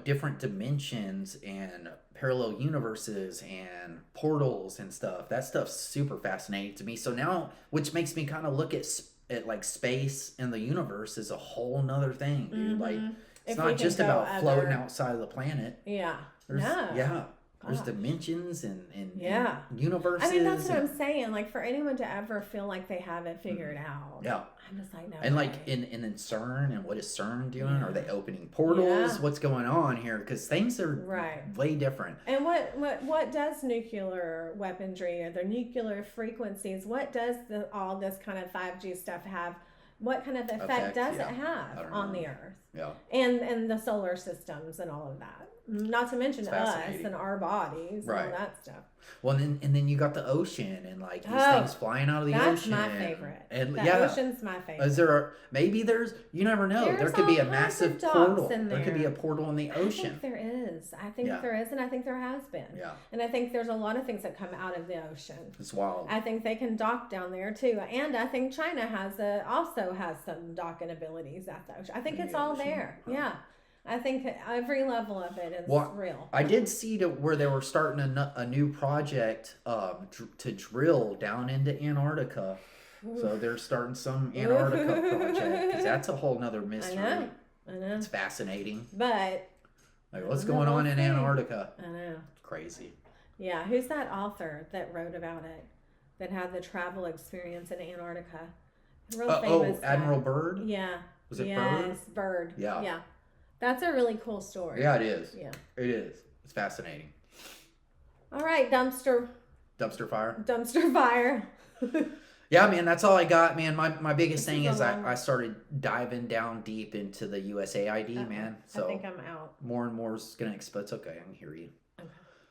different dimensions and parallel universes and portals and stuff. That stuff's super fascinating to me. So now, which makes me kind of look at like space and the universe as a whole nother thing, dude. Like it's If we not can just go about floating other- outside of the planet. Yeah. There's, No. yeah. There's Gosh. dimensions and Yeah. universes. I mean, that's what and- I'm saying. Like, for anyone to ever feel like they have it figured out. Yeah. I'm just like, no. And like way. in CERN, and what is CERN doing? Yeah. Are they opening portals? Yeah. What's going on here? Because things are Right. way different. And what does nuclear weaponry or the nuclear frequencies, what does all this kind of 5G stuff have? What kind of effect does yeah. it I have don't on know. the Earth? Yeah. And the solar systems and all of that. Not to mention It's us fascinating. and our bodies Right. and all that stuff. Well, and then you got the ocean and like these Oh, things flying out of the That's ocean. my favorite. And The yeah, ocean's my favorite. is there maybe there's you never know. There There's could be a all kinds massive of docks portal. in There could be there. a portal in the I ocean. think there is. I think Yeah. there is, and I think there has been. Yeah, And I think there's a lot of things that come out of the ocean. it's wild. I think they can dock down there too, and I think China also has some docking abilities at the ocean. I think In it's the all ocean? there. Huh. Yeah, I think every level of it is Well, real. I did see where they were starting a new project to drill down into Antarctica. So they're starting some Antarctica project because that's a whole nother mystery. I know, It's fascinating. but Like what's I know, going on we'll in see. Antarctica? I know. It's crazy. Yeah, who's that author that wrote about it? That had the travel experience in Antarctica? Real famous guy. Admiral Byrd. Yeah. Was it Byrd? Yes, Bird. Yeah. Yeah. That's a really cool story. Yeah, it is. Yeah. It is. It's fascinating. All right, dumpster Dumpster fire. fire. Yeah, man, that's all I got, man. My biggest This thing is is a long I started diving down deep into the USAID, man. So I think I'm out. more and more is gonna expose. It's okay, I can hear you. Okay.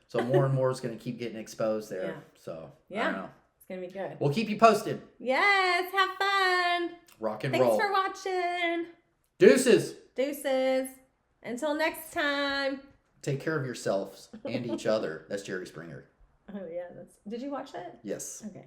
So more and more is gonna keep getting exposed there. Yeah. So I Yeah. don't know. It's gonna be good. We'll keep you posted. Yes, have fun. Rock and Thanks roll. for watching. Deuces. Deuces. Until next time. Take care of yourselves and each other. That's Jerry Springer. Oh yeah, did you watch that? Yes. Okay.